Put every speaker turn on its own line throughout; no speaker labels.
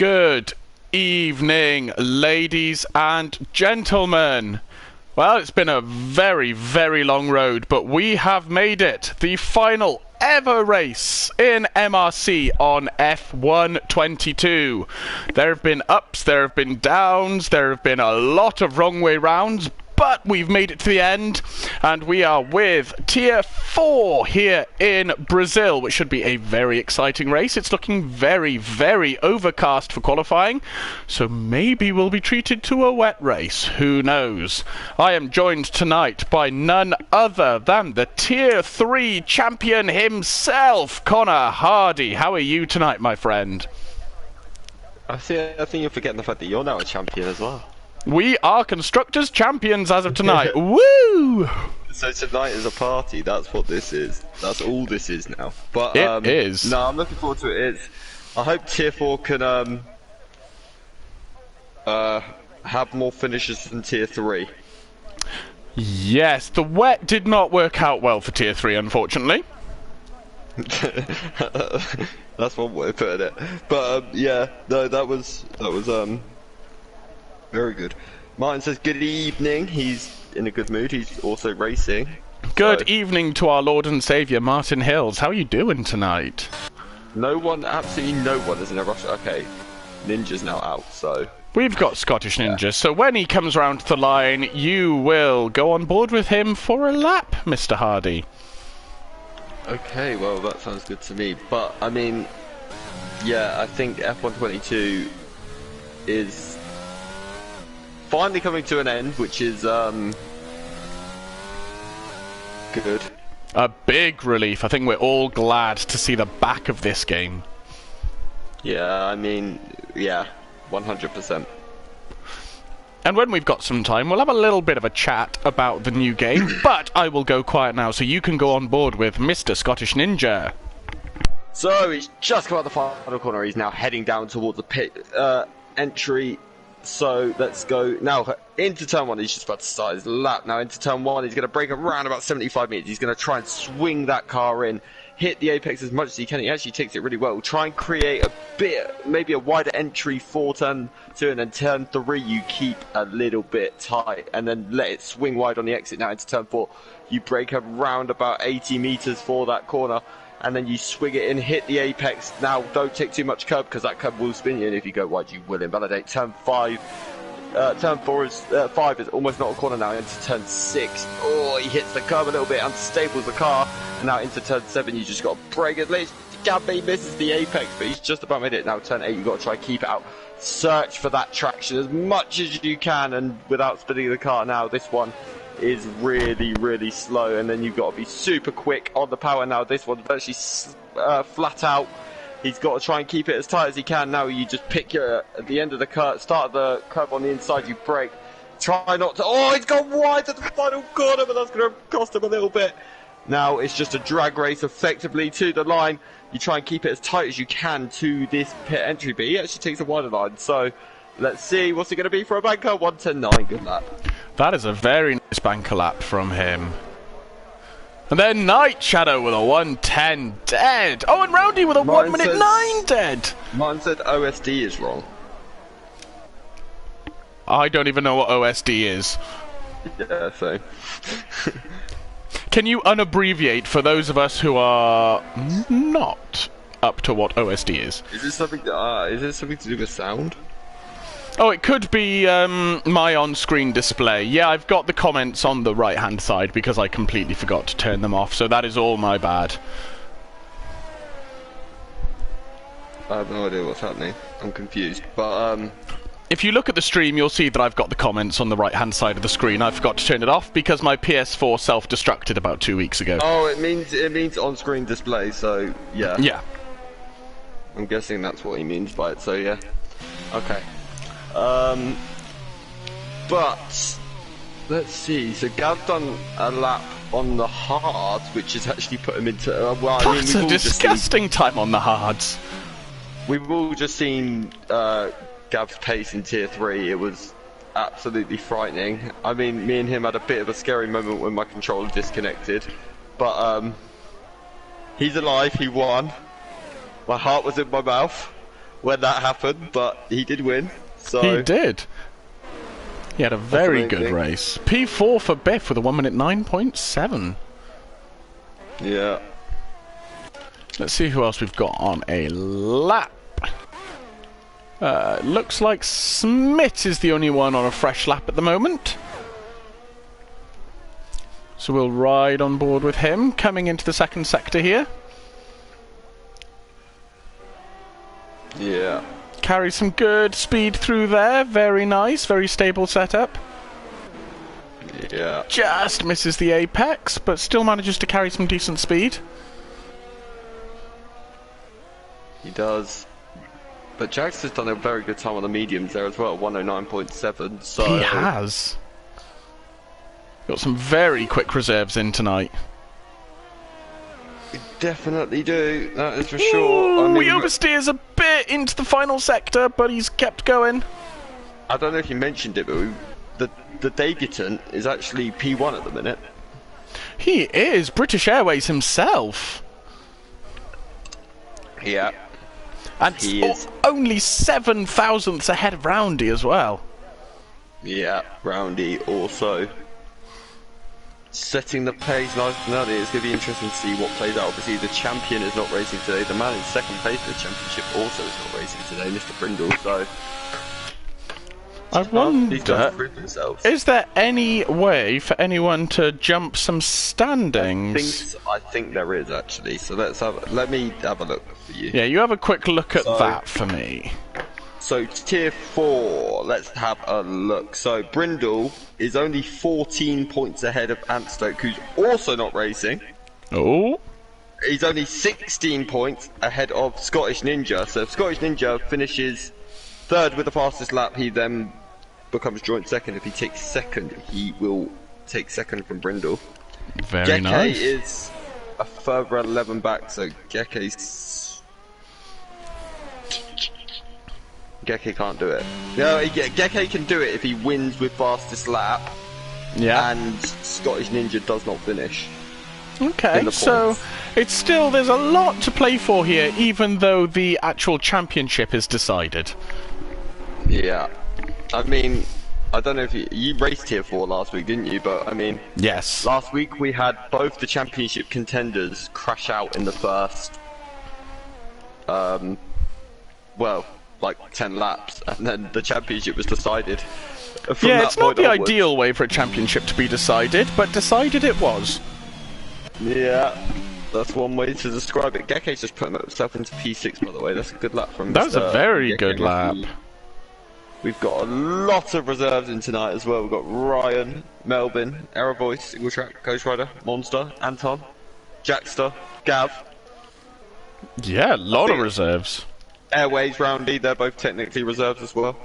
Good evening, ladies and gentlemen. Well, it's been a very, very long road, but we have made it. The final ever race in MRC on F1 22. There have been ups, there have been downs, there have been a lot of wrong way rounds, but we've made it to the end, and we are with Tier 4 here in Brazil, which should be a very exciting race. It's looking very, very overcast for qualifying, so maybe we'll be treated to a wet race. Who knows? I am joined tonight by none other than the Tier 3 champion himself, Connor Hardy. How are you tonight, my friend?
I think you're forgetting the fact that you're now a champion as well.
We are Constructors Champions as of tonight. Woo!
So tonight is a party. That's what this is. That's all this is now. But
it is.
No, I'm looking forward to it. I hope Tier 4 can have more finishes than Tier 3.
Yes, the wet did not work out well for Tier 3, unfortunately.
That's one way of putting it. But yeah, no, that was very good. Martin says good evening. He's in a good mood. He's also racing.
Good evening to our Lord and Saviour, Martin Hills. How are you doing tonight?
No one, absolutely no one is in a rush. Okay, Ninja's now out, so...
We've got Scottish Ninja, so when he comes round to the line, you will go on board with him for a lap, Mr. Hardy.
Okay, well, that sounds good to me. But, I mean, yeah, I think F122 is finally coming to an end, which is good.
A big relief. I think we're all glad to see the back of this game.
Yeah, I mean, yeah, 100%.
And when we've got some time, we'll have a little bit of a chat about the new game, but I will go quiet now so you can go on board with Mr. Scottish Ninja.
So, he's just come out the final corner. He's now heading down towards the pit entry. So let's go now into turn 1. He's just about to start his lap. Now into turn 1, he's going to break around about 75 meters. He's going to try and swing that car in, hit the apex as much as he can. He actually takes it really well. Try and create a bit, maybe a wider entry for turn 2, and then turn 3 you keep a little bit tight, and then let it swing wide on the exit. Now into turn 4, you break around about 80 meters for that corner, and then you swing it in, hit the apex. Now, don't take too much curb, because that curb will spin you, and if you go wide, you will invalidate. Turn 5, turn 4 is, 5 is almost not a corner now, into turn 6. Oh, he hits the curb a little bit, unstables the car, and now into turn 7, you just got to brake it. Gabby misses the apex, but he's just about made it. Now, turn 8, you've got to try and keep it out. Search for that traction as much as you can, and without spinning the car. Now, this one is really, really slow, and then you've got to be super quick on the power. Now this one's virtually flat out. He's got to try and keep it as tight as he can. Now you just pick your at the end of the curve, start of the curve on the inside, you brake. Try not to... Oh, he's gone wide at the final corner, but that's going to cost him a little bit. Now it's just a drag race effectively to the line. You try and keep it as tight as you can to this pit entry, but he actually takes a wider line. So let's see, what's it going to be for a banker? 1:10.9, good lap.
That is a very nice banker lap from him. And then Night Shadow with a 1:10 dead. Oh, and Roundy with a 1:09 dead.
Martin said OSD is wrong.
I don't even know what OSD is.
Yeah, so.
Can you unabbreviate for those of us who are not up to what OSD is?
Is this something to do with sound?
Oh, it could be my on-screen display. Yeah, I've got the comments on the right-hand side because I completely forgot to turn them off, so that is all my bad.
I have no idea what's happening. I'm confused. But,
if you look at the stream, you'll see that I've got the comments on the right-hand side of the screen. I forgot to turn it off because my PS4 self-destructed about 2 weeks ago.
Oh, it means on-screen display, so, yeah.
Yeah.
I'm guessing that's what he means by it, so yeah. Okay. But let's see. So Gav done a lap on the hards, which has actually put him into. Well, I mean,
that's a disgusting time on the hards.
We've all just seen Gav's pace in Tier 3. It was absolutely frightening. I mean, me and him had a bit of a scary moment when my controller disconnected, but he's alive. He won. My heart was in my mouth. when that happened, but he did win. So
He did. He had a very good
amazing.
race. P4 for Biff with a 1 minute 9.7.
Yeah.
Let's see who else we've got on a lap. Looks like Smith is the only one on a fresh lap at the moment. So we'll ride on board with him, coming into the second sector here.
Yeah.
Carries some good speed through there. Very nice, very stable setup.
Yeah.
Just misses the apex, but still manages to carry some decent speed.
He does. But Jax has done a very good time on the mediums there as well, 109.7. So
He has. Got some very quick reserves in tonight.
we definitely do. That is for sure.
Ooh, he oversteers a bit into the final sector, but he's kept going.
I don't know if you mentioned it, but the debutant is actually P1 at the minute.
He is British Airways himself.
Yeah.
And
He is.
only 7 thousandths ahead of Roundy as well.
Yeah, Roundy also setting the pace nice and early. It's going to be interesting to see what plays out. Obviously, the champion is not racing today. The man in second place for the championship also is not racing today, Mr. Brindle. So
I
these guys
wonder,
prove themselves.
is there any way for anyone to jump some standings?
I think there is actually. So let me have a look for you.
Yeah, you have a quick look at
So-
that for me.
So tier 4, let's have a look. So Brindle is only 14 points ahead of Antstoke, who's also not racing.
Oh,
He's only 16 points ahead of Scottish Ninja. So if Scottish Ninja finishes third with the fastest lap, he then becomes joint second. If he takes second, he will take second from Brindle.
very
Geke
nice.
is a further 11 back, so Geke can't do it. No, Geke can do it if he wins with fastest lap,
Yeah.
and Scottish Ninja does not finish.
Okay,
in the
so
points.
it's still, there's a lot to play for here, even though the actual championship is decided.
Yeah. I mean, I don't know if you raced tier 4 last week, didn't you? But I mean,
Yes.
last week we had both the championship contenders crash out in the first, well, like 10 laps, and then the championship was decided. From
Yeah,
that
it's not
point
the
onwards.
ideal way for a championship to be decided, but decided it was.
Yeah, that's one way to describe it. Geke's just putting himself into P6, by the way. That's a good lap from
That was a
Mr.
very
Geke.
good lap.
We've got a lot of reserves in tonight as well. We've got Ryan, Melvin, Error Voice, Single Track, Ghost Rider, Monster, Anton, Jackster, Gav,
Yeah, a lot of
think-
reserves.
Airways, Roundy. They're both technically reserves as well.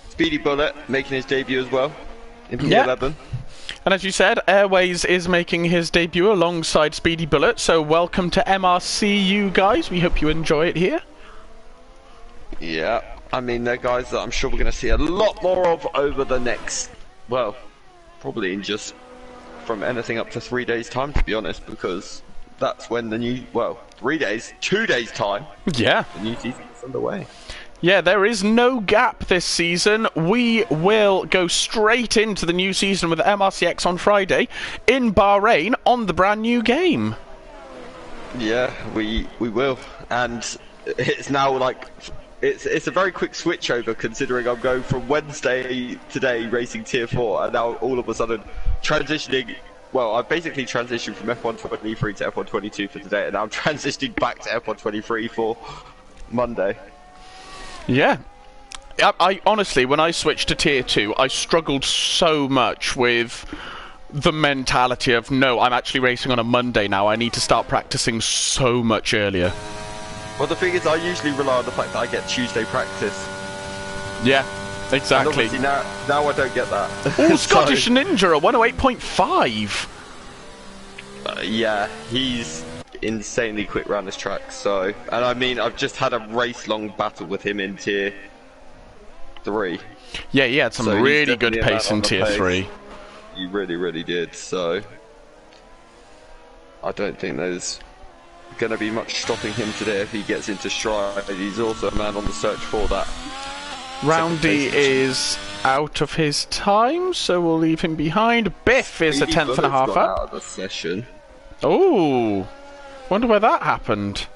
Speedy Bullet making his debut as well in P11.
And as you said, Airways is making his debut alongside Speedy Bullet, so welcome to MRC, you guys. We hope you enjoy it here.
Yeah, I mean, they're guys that I'm sure we're going to see a lot more of over the next, well, probably in just from anything up to 3 days' time, to be honest, because that's when the new, well, 3 days, 2 days' time,
Yeah.
the new season is underway.
Yeah, there is no gap this season. We will go straight into the new season with MRCX on Friday in Bahrain on the brand new game.
Yeah, we will, and it's now like it's a very quick switch over, considering I'm going from Wednesday today racing tier 4, and now all of a sudden transitioning. Well, I've basically transitioned from F123 to F122 for today, and now I'm transitioning back to F123 for Monday.
Yeah. I honestly, when I switched to tier 2, I struggled so much with the mentality of, no, I'm actually racing on a Monday now. I need to start practicing so much earlier.
Well, the thing is, I usually rely on the fact that I get Tuesday practice.
Yeah,
And
exactly.
obviously now I don't get that.
Oh, Scottish Ninja, a 108.5.
Yeah, he's insanely quick around this track. So, and I mean, I've just had a race-long battle with him in tier 3.
Yeah, he had some
So he's
really good
definitely a
pace
man
in
on the
tier
pace.
3.
He really, really did. So, I don't think there's going to be much stopping him today if he gets into stride. He's also a man on the search for that.
Roundy is out of his time, so we'll leave him behind. Biff is a tenth and a half up.
Out of the session.
Oh, wonder where that happened.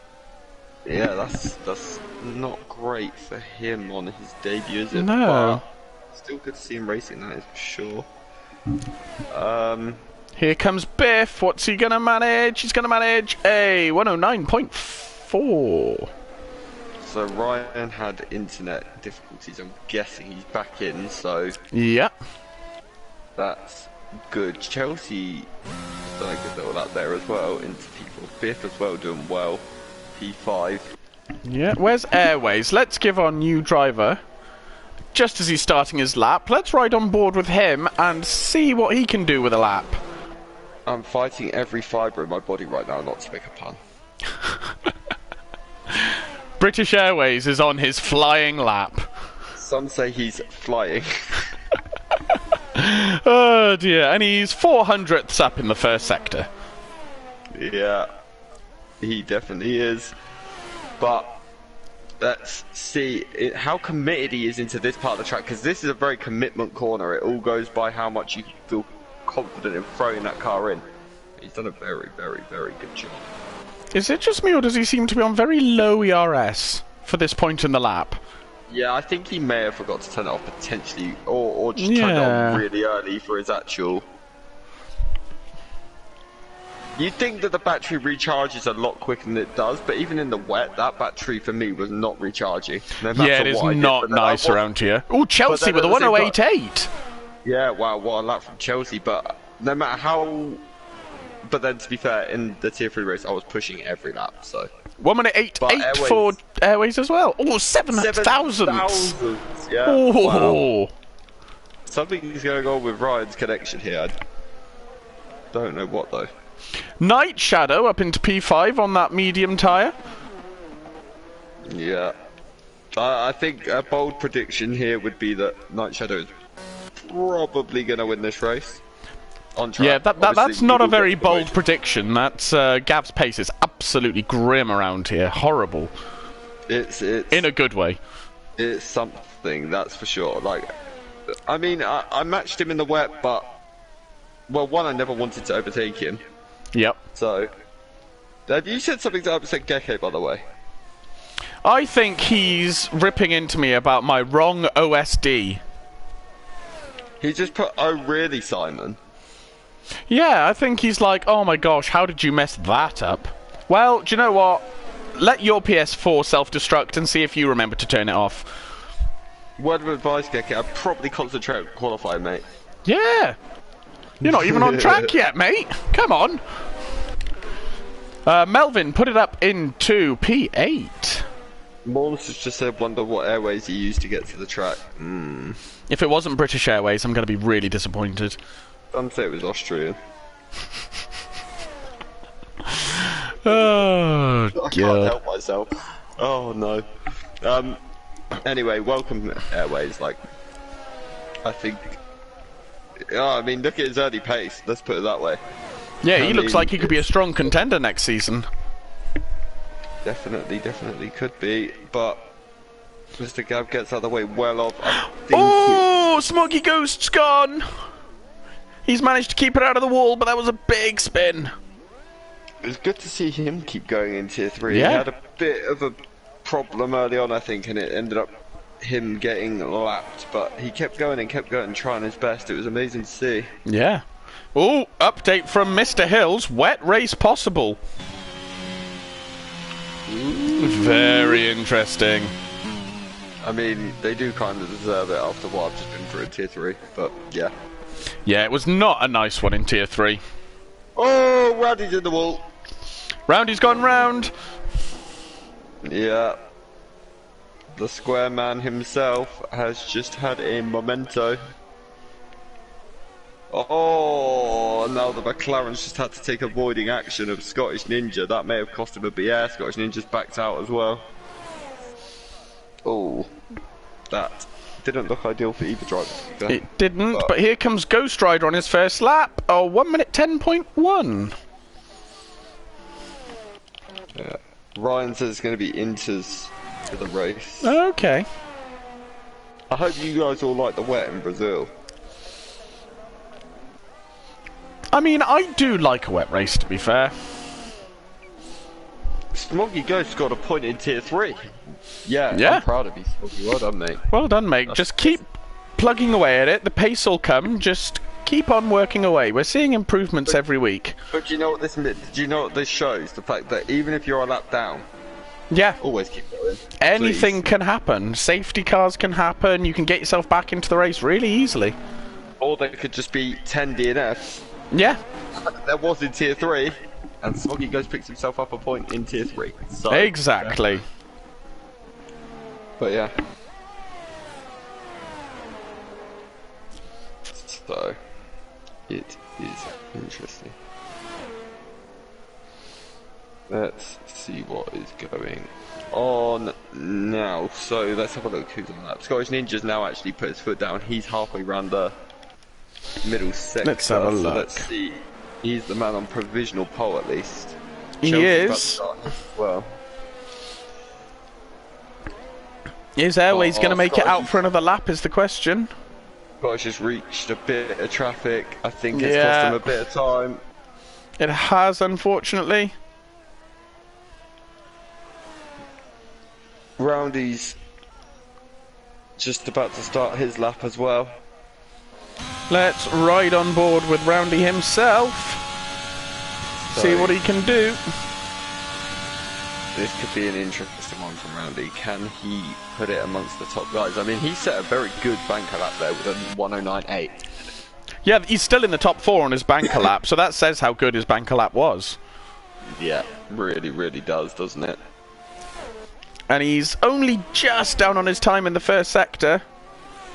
Yeah, that's not great for him on his debut, is it?
No.
But still good to see him racing, that is for sure.
Here comes Biff. What's he gonna manage? He's gonna manage a 109.4.
So Ryan had internet difficulties. I'm guessing he's back in. So
yeah,
that's good. Chelsea done a good little lap there as well into P4. Biff as well doing well. P5.
Yeah. Where's Airways? Let's give our new driver. Just as he's starting his lap, let's ride on board with him and see what he can do with a lap.
I'm fighting every fibre in my body right now not to make a pun.
British Airways is on his flying lap.
Some say he's flying.
Oh dear, and he's 400ths up in the first sector.
Yeah, he definitely is. But let's see how committed he is into this part of the track, because this is a very commitment corner. It all goes by how much you feel confident in throwing that car in. He's done a very, very, very good job.
Is it just me, or does he seem to be on very low ERS for this point in the lap?
Yeah, I think he may have forgot to turn it off potentially, or just turned it on really early for his actual... You'd think that the battery recharges a lot quicker than it does, but even in the wet, that battery for me was not recharging. No matter
yeah, it is not nice around here. Oh, Chelsea with a 108.8!
Yeah, wow, what a lap from Chelsea, but no matter how... But then, to be fair, in the Tier 3 race, I was pushing every lap, so...
1 minute 8 for Airways as well. Oh, 7,000!
Yeah,
oh.
Wow. Something's going on with Ryan's connection here. I don't know what, though.
Night Shadow up into P5 on that medium tyre.
Yeah. I think a bold prediction here would be that Night Shadow is probably going to win this race. On track.
Yeah, that's not a very bold prediction. That's Gav's pace is absolutely grim around here. Horrible.
It's
in a good way.
It's something, that's for sure. Like, I mean, I matched him in the wet, but well, one, I never wanted to overtake him.
Yep.
So, have you said something to upset Gecko, by the way?
I think he's ripping into me about my wrong OSD.
He just put, oh really, Simon?
Yeah, I think he's like, oh my gosh, how did you mess that up? Well, do you know what? Let your PS4 self-destruct and see if you remember to turn it off.
Word of advice, Gecko, I'd probably concentrate on qualifying, mate.
Yeah. You're not even on track yet, mate. Come on. Melvin, put it up into P8.
Morris has just said, wonder what airways he used to get to the track.
If it wasn't British Airways, I'm going to be really disappointed.
I'd say it was Austrian.
Oh,
I can't help myself. Oh, no. Anyway, welcome Airways. Like, I think... Oh, I mean, look at his early pace. Let's put it that way.
Yeah, he looks like he could be a strong contender next season.
Definitely could be, but Mr. Gav gets out of the way well off.
Oh, Smoggy Ghost's gone! He's managed to keep it out of the wall, but that was a big spin.
It was good to see him keep going in Tier 3.
Yeah.
He had a bit of a problem early on, I think, and it ended up him getting lapped, but he kept going and kept going, trying his best. It was amazing to see.
Yeah. Oh, update from Mr. Hills. Wet race possible. Ooh. Very interesting.
I mean, they do kind of deserve it after what I've just been through in Tier 3, but yeah.
Yeah, it was not a nice one in Tier 3.
Oh, Roundy's in the wall.
Roundy's gone round.
Yeah. The square man himself has just had a memento. Oh, now the McLaren's just had to take avoiding action of Scottish Ninja. That may have cost him a BS. Scottish Ninja's backed out as well. Oh, that didn't look ideal for either driver.
It didn't, but here comes Ghost Rider on his first lap. Oh, 1 minute 10.1.
Yeah. Ryan says it's going to be Inters for the race.
Okay.
I hope you guys all like the wet in Brazil.
I mean, I do like a wet race, to be fair.
Smoggy Ghost got a point in tier 3. Yeah,
Yeah.
I'm proud of you, Smoggy. Well done, mate.
Well done, mate. Just keep plugging away at it. The pace will come. Just keep on working away. We're seeing improvements every week.
But do you know what this do you know what this shows? The fact that even if you're a lap down,
Yeah.
always keep going.
Anything
Please.
can happen. Safety cars can happen. You can get yourself back into the race really easily.
Or they could just be 10 DNFs.
Yeah.
There was in tier 3, and Smoggy Ghost picks himself up a point in tier 3. So,
Exactly.
But yeah. So, it is interesting. Let's see what is going on now. So let's have a look who's on that. Scottish Ninja's now actually put his foot down. He's halfway around the middle sector.
Let's have a look.
So let's see. He's the man on provisional pole at least.
He
Chelsea's about to
is.
start as well.
Is Airways going to make it out
Scottish-
for another lap is the question.
Scottish just reached a bit of traffic. I think it's
Yeah.
cost him a bit of time.
It has, unfortunately.
Roundy's just about to start his lap as well.
Let's ride on board with Roundy himself. See what he can do.
This could be an interesting one from Roundy. Can he put it amongst the top guys? I mean, he set a very good banker lap there with a 109.8.
Yeah, he's still in the top 4 on his banker lap, so that says how good his banker lap was.
Yeah, really, really does, doesn't it?
And he's only just down on his time in the first sector.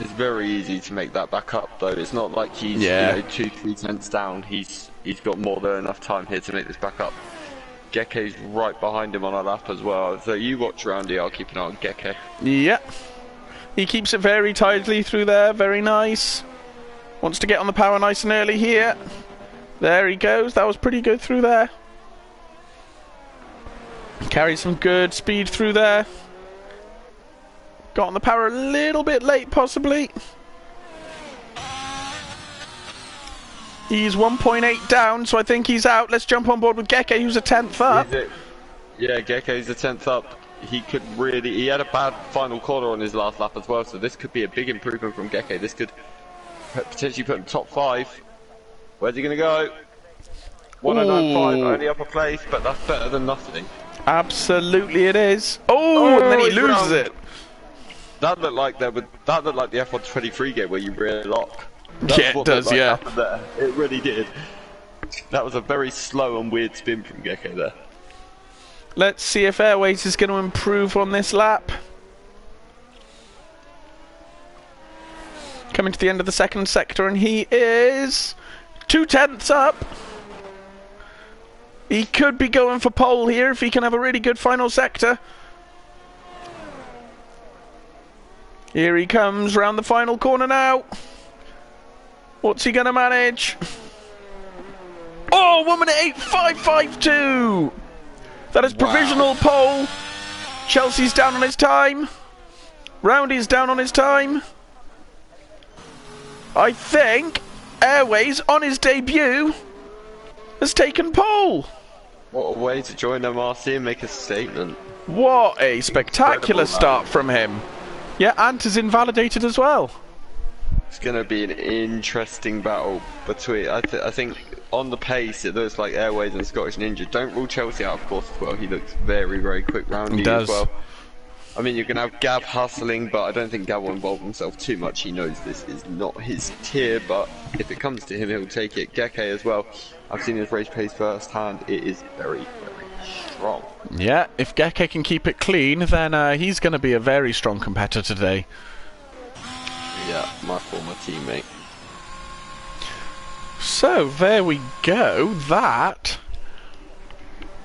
It's very easy to make that back up, though. It's not like he's
Yeah.
2-3 tenths down. He's got more than enough time here to make this back up. Gekke's right behind him on a lap as well. So you watch Roundy, I'll keep an eye on Gekke.
Yep. He keeps it very tightly through there, very nice. Wants to get on the power nice and early here. There he goes, that was pretty good through there. Carries some good speed through there. Got on the power a little bit late, possibly. He's 1.8 down, so I think he's out. Let's jump on board with Gekke, who's a 10th up.
Yeah, Gekke's the 10th up. He could really... He had a bad final corner on his last lap as well, so this could be a big improvement from Gekke. This could potentially put him top 5. Where's he going to go? 109.5, only upper place, but that's better than nothing.
Absolutely it is. Oh, and then he
he's
loses
round.
it.
That looked like the F123 game where you rear lock.
Yeah, it does, yeah.
Happened there. It really did. That was a very slow and weird spin from Gekke there.
Let's see if Airways is going to improve on this lap. Coming to the end of the second sector, and he is 2/10 up. He could be going for pole here if he can have a really good final sector. Here he comes round the final corner now. What's he going to manage? Oh, 1:08.552. That is provisional pole. Chelsea's down on his time. Roundy's down on his time. I think Airways, on his debut, has taken pole.
What a way to join MRC and make a statement.
What a spectacular
Incredible,
start from him. Yeah, Ant is invalidated as well.
It's going to be an interesting battle between... I think on the pace it looks like Airways and Scottish Ninja. Don't rule Chelsea out, of course, as well. He looks very, very quick roundy as well. I mean, you're going to have Gab hustling, but I don't think Gab will involve himself too much. He knows this is not his tier, but if it comes to him, he'll take it. Gekke as well. I've seen his race pace firsthand. It is very, very strong.
Yeah, if Gekke can keep it clean, then he's going to be a very strong competitor today.
Yeah, my former teammate.
So, there we go. That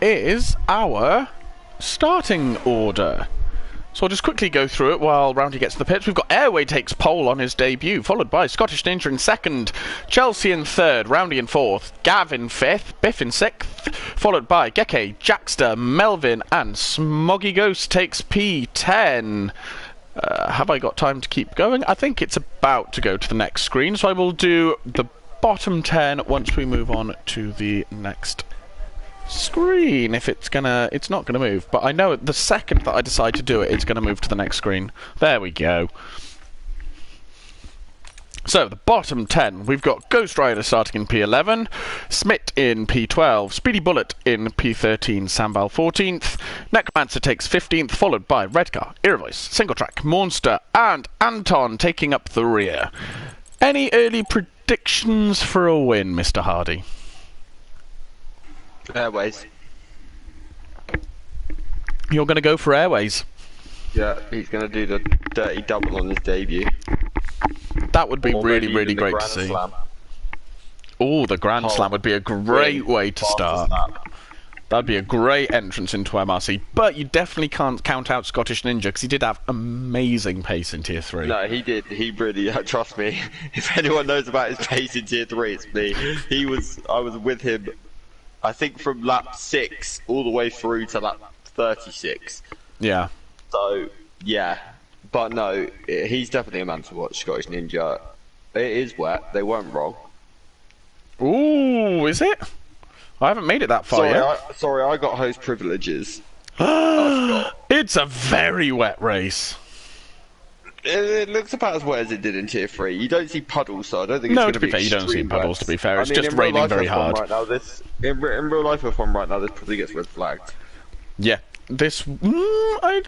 is our starting order. So I'll just quickly go through it while Roundy gets to the pits. We've got Airway takes pole on his debut, followed by Scottish Ninja in second, Chelsea in third, Roundy in fourth, Gav in fifth, Biff in sixth, followed by Geke, Jackster, Melvin, and Smoggy Ghost takes P10. Have I got time to keep going? I think it's about to go to the next screen, so I will do the bottom 10 once we move on to the next screen. If it's not gonna move, but I know the second that I decide to do it, it's gonna move to the next screen. There we go. So the bottom 10, we've got Ghost Rider starting in P11, Smit in P12, Speedy Bullet in P13, Samval 14th, Necromancer takes 15th, followed by Redcar, Irvoice, Single Track, Monster, and Anton taking up the rear. Any early predictions for a win, Mr. Hardy?
Airways.
You're going to go for Airways?
Yeah, he's going to do the dirty double on his debut.
That would be
Or
really,
maybe
really
even the
great to
Grand
see.
Slam.
Oh, the Grand Slam would be a great way to
Fast
start.
as that.
That'd be a great entrance into MRC, but you definitely can't count out Scottish Ninja because he did have amazing pace in Tier 3.
No, he did. He really, trust me, if anyone knows about his pace in Tier 3, it's me. I was with him, I think from lap 6 all the way through to lap 36.
Yeah.
So, yeah. But no, he's definitely a man to watch, Scottish Ninja. It is wet, they weren't wrong.
Ooh, is it? I haven't made it that far yet.
I got host privileges.
It's a very wet race.
It looks about as wet as it did in Tier 3. You don't see puddles, so I don't think it's going to be
fair, you don't see
extreme
puddles,
wet.
to be fair. It's
I mean,
just
in real
raining
life,
very
if I'm
hard.
right now, in real life, if I'm right now, this probably gets red flagged.
Yeah.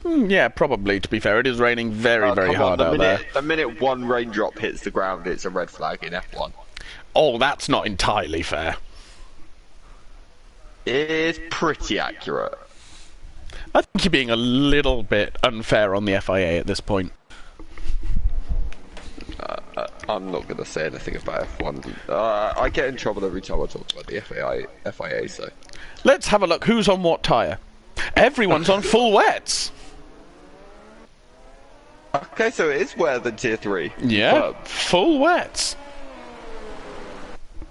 Yeah, probably, to be fair. It is raining very hard out there.
The minute one raindrop hits the ground, it's a red flag in F1.
Oh, that's not entirely fair.
It is pretty accurate.
I think you're being a little bit unfair on the FIA at this point.
I'm not going to say anything about F1. I get in trouble every time I talk about the FIA, so...
Let's have a look. Who's on what tyre? Everyone's on full wets.
Okay, so it is wetter than Tier 3.
Yeah, full wets.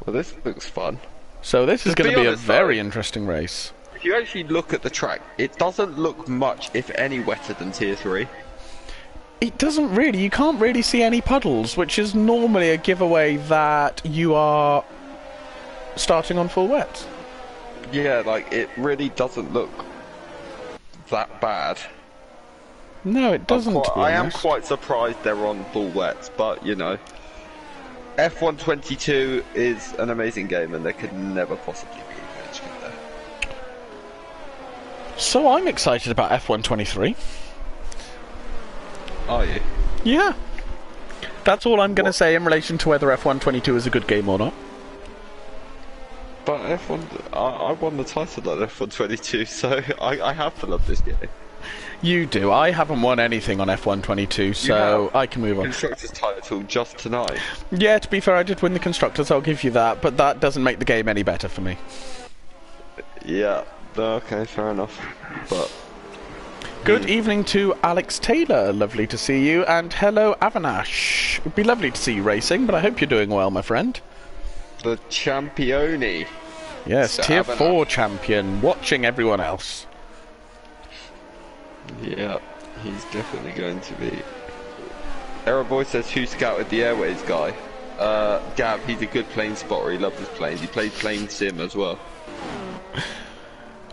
Well, this looks fun.
So this is going to be a very
though,
interesting race.
If you actually look at the track, it doesn't look much, if any, wetter than Tier 3.
It doesn't really. You can't really see any puddles, which is normally a giveaway that you are starting on full wet.
Yeah, like, it really doesn't look that bad.
No, it doesn't.
I am quite surprised they're on full wets, but, you know, F1 22 is an amazing game, and there could never possibly be a match there.
So I'm excited about F1 23.
Are you?
Yeah. That's all I'm going to say in relation to whether F1 22 is a good game or not.
But F1, I won the title on F1 22, so I have to love this game.
You do. I haven't won anything on F1 22, so I can move on.
Constructors title just tonight.
Yeah, to be fair, I did win the Constructors, I'll give you that, but that doesn't make the game any better for me.
Yeah, okay, fair enough. But
good evening to Alex Taylor, lovely to see you, and hello Avanash. It'd be lovely to see you racing, but I hope you're doing well, my friend.
The Champione.
Yes, Tier 4 champion, watching everyone else.
Yeah, he's definitely going to be. Error Boy says, who scouted the Airways guy? Gav, he's a good plane spotter, he loves his planes. He played plane sim as well.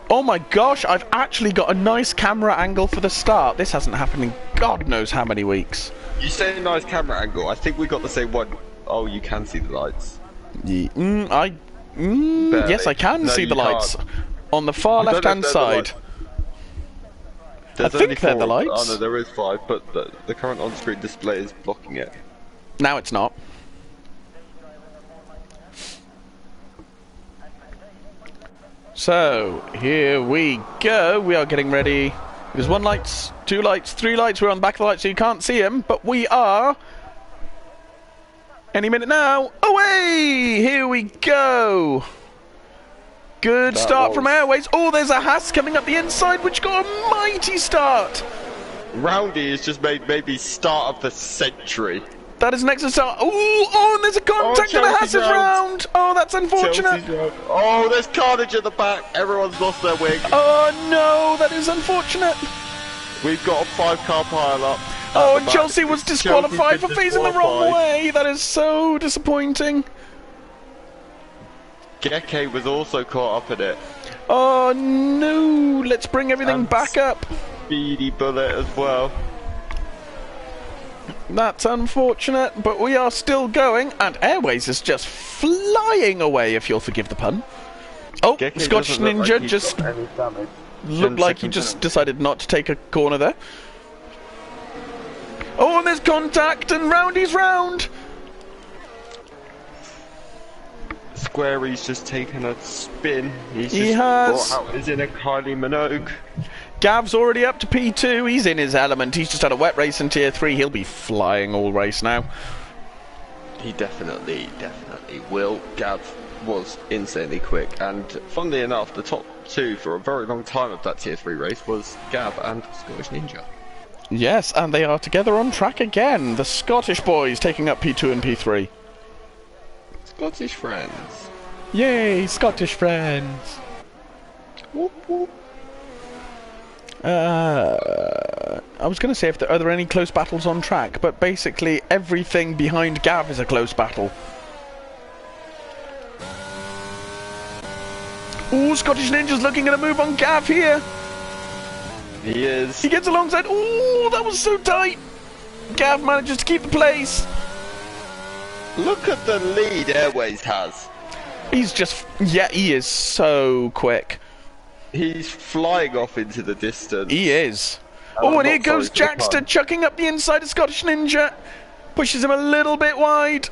Oh my gosh, I've actually got a nice camera angle for the start. This hasn't happened in God knows how many weeks.
You say a nice camera angle, I think we got the same one. Oh, you can see the lights.
Yes, I can see the lights.
Can't.
On the far left-hand side. I think they're the lights.
Oh no, there is 5, but the current on-screen display is blocking it.
Now it's not. So, here we go. We are getting ready. There's 1 light, 2 lights, 3 lights. We're on the back of the light so you can't see them, but we are... Any minute now. Away! Here we go. Good start from Airways. Oh, there's a Haas coming up the inside, which got a mighty start.
Roundy has just made maybe start of the century.
That is an exercise. Oh, and there's a contact in the Hazard round. Oh, that's unfortunate.
Oh, there's carnage at the back. Everyone's lost their wig.
Oh no, that is unfortunate.
We've got a 5-car pile up.
Oh, and Chelsea was disqualified for facing the wrong way. That is so disappointing.
Geke was also caught up in it.
Oh no, let's bring everything back up.
Speedy Bullet as well.
That's unfortunate, but we are still going, and Airways is just flying away, if you'll forgive the pun. Oh,
Geke
Scottish Ninja
like
just looked like he just decided not to take a corner there. Oh, and there's contact, and Roundy's round!
Squarey's just taken a spin.
He has.
Brought out his inner Kylie Minogue.
Gav's already up to P2, he's in his element, he's just had a wet race in Tier 3, he'll be flying all race now.
He definitely will. Gav was insanely quick, and funnily enough, the top two for a very long time of that Tier 3 race was Gav and Scottish Ninja.
Yes, and they are together on track again, the Scottish boys taking up P2 and P3.
Scottish friends.
Yay, Scottish friends.
Whoop, whoop.
I was going to say, are there any close battles on track, but basically everything behind Gav is a close battle. Ooh, Scottish Ninja's looking at a move on Gav here.
He is.
He gets alongside. Ooh, that was so tight. Gav manages to keep the place.
Look at the lead Airways has.
He's just, yeah, he is so quick.
He's flying off into the distance.
He is. Oh, and here goes Jackster chucking up the inside of Scottish Ninja. Pushes him a little bit wide.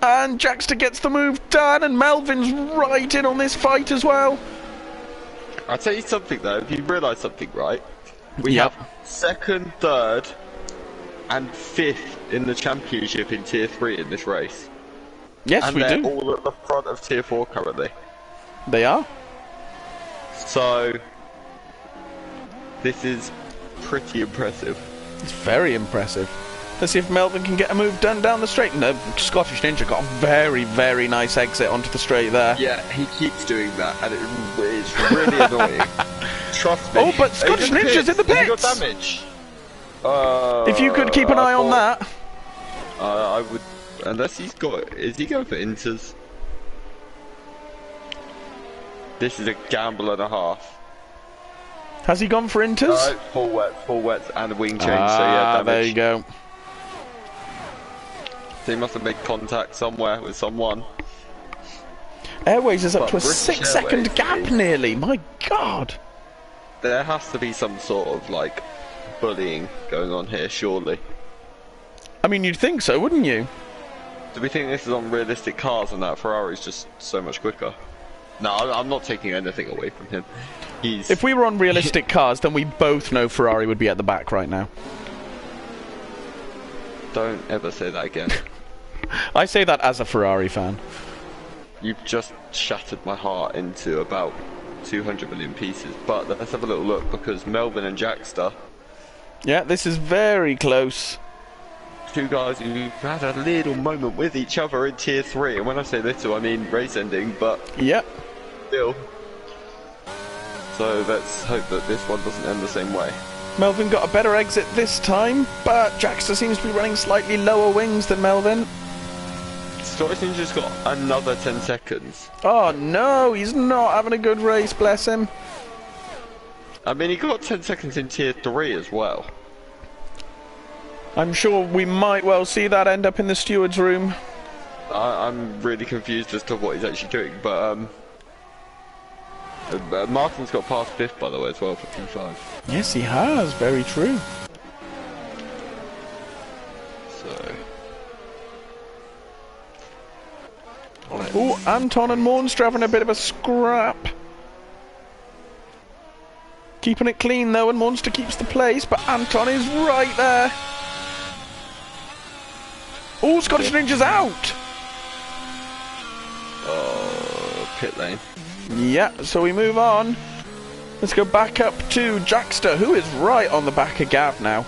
And Jackster gets the move done, and Melvin's right in on this fight as well.
I'll tell you something though, if you realise something, right? We have 2nd, 3rd, and 5th in the championship in Tier 3 in this race.
Yes,
and
we
they're
do.
all at the front of Tier 4 currently.
They are.
So, this is pretty impressive.
It's very impressive. Let's see if Melvin can get a move done down the straight. No, Scottish Ninja got a very, very nice exit onto the straight there.
Yeah, he keeps doing that, and it's really annoying. Trust me.
Oh, but Scottish Ninja's in the pits!
He got damage.
If you could keep an eye on that.
I would, unless he's got. Is he going for inters? This is a gamble and a half.
Has he gone for inters?
Full wets, and a wing change. So yeah, damage.
There you go.
So he must have made contact somewhere with someone.
Airways is up to a
British
6-second gap nearly. My God.
There has to be some sort of like bullying going on here, surely.
I mean, you'd think so, wouldn't you?
Do we think this is on realistic cars and that Ferrari's just so much quicker? No, I'm not taking anything away from him.
If we were on realistic cars, then we both know Ferrari would be at the back right now.
Don't ever say that again.
I say that as a Ferrari fan.
You've just shattered my heart into about 200 million pieces. But let's have a little look, because Melvin and Jackster...
Yeah, this is very close.
Two guys who've had a little moment with each other in Tier 3. And when I say little, I mean race ending, but...
Yep.
Still. So let's hope that this one doesn't end the same way.
Melvin got a better exit this time, but Jackster seems to be running slightly lower wings than Melvin.
Scottish Ninja's got another 10 seconds.
Oh no, he's not having a good race, bless him.
I mean, he got 10 seconds in Tier 3 as well.
I'm sure we might well see that end up in the steward's room.
I'm really confused as to what he's actually doing, but Martin's got past 5th, by the way, as well, for P5.
Yes, he has. Very true.
So...
Oh, Anton and Monster having a bit of a scrap. Keeping it clean, though, and Monster keeps the place, but Anton is right there. Oh, Scottish Ninja's out.
Oh, pit lane.
Yeah, so we move on. Let's go back up to Jackster, who is right on the back of Gav now.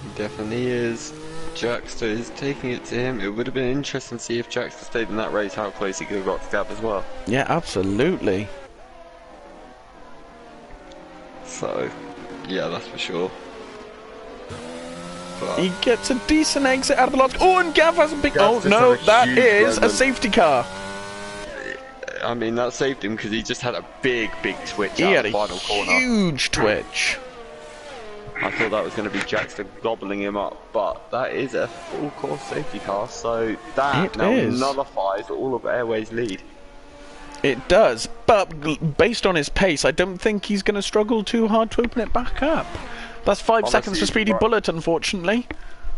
He definitely is. Jackster is taking it to him. It would have been interesting to see if Jackster stayed in that race, how close he could have got to Gav as well.
Yeah, absolutely.
So, yeah, that's for sure. But
He gets a decent exit out of the lot. Oh, and Gav has a big...
Gav
Oh,
just
no,
had a
that
huge
is a
moment.
safety car.
I mean, that saved him because he just had a big twitch
He
out
had
of the
a
final corner.
huge twitch.
I thought that was going to be Jackster gobbling him up, but that is a full course safety car, so that
It
now
is.
nullifies all of Airway's lead.
It does, but based on his pace, I don't think he's going to struggle too hard to open it back up. That's 5 seconds for
Honestly,
Speedy
right.
Bullet, unfortunately.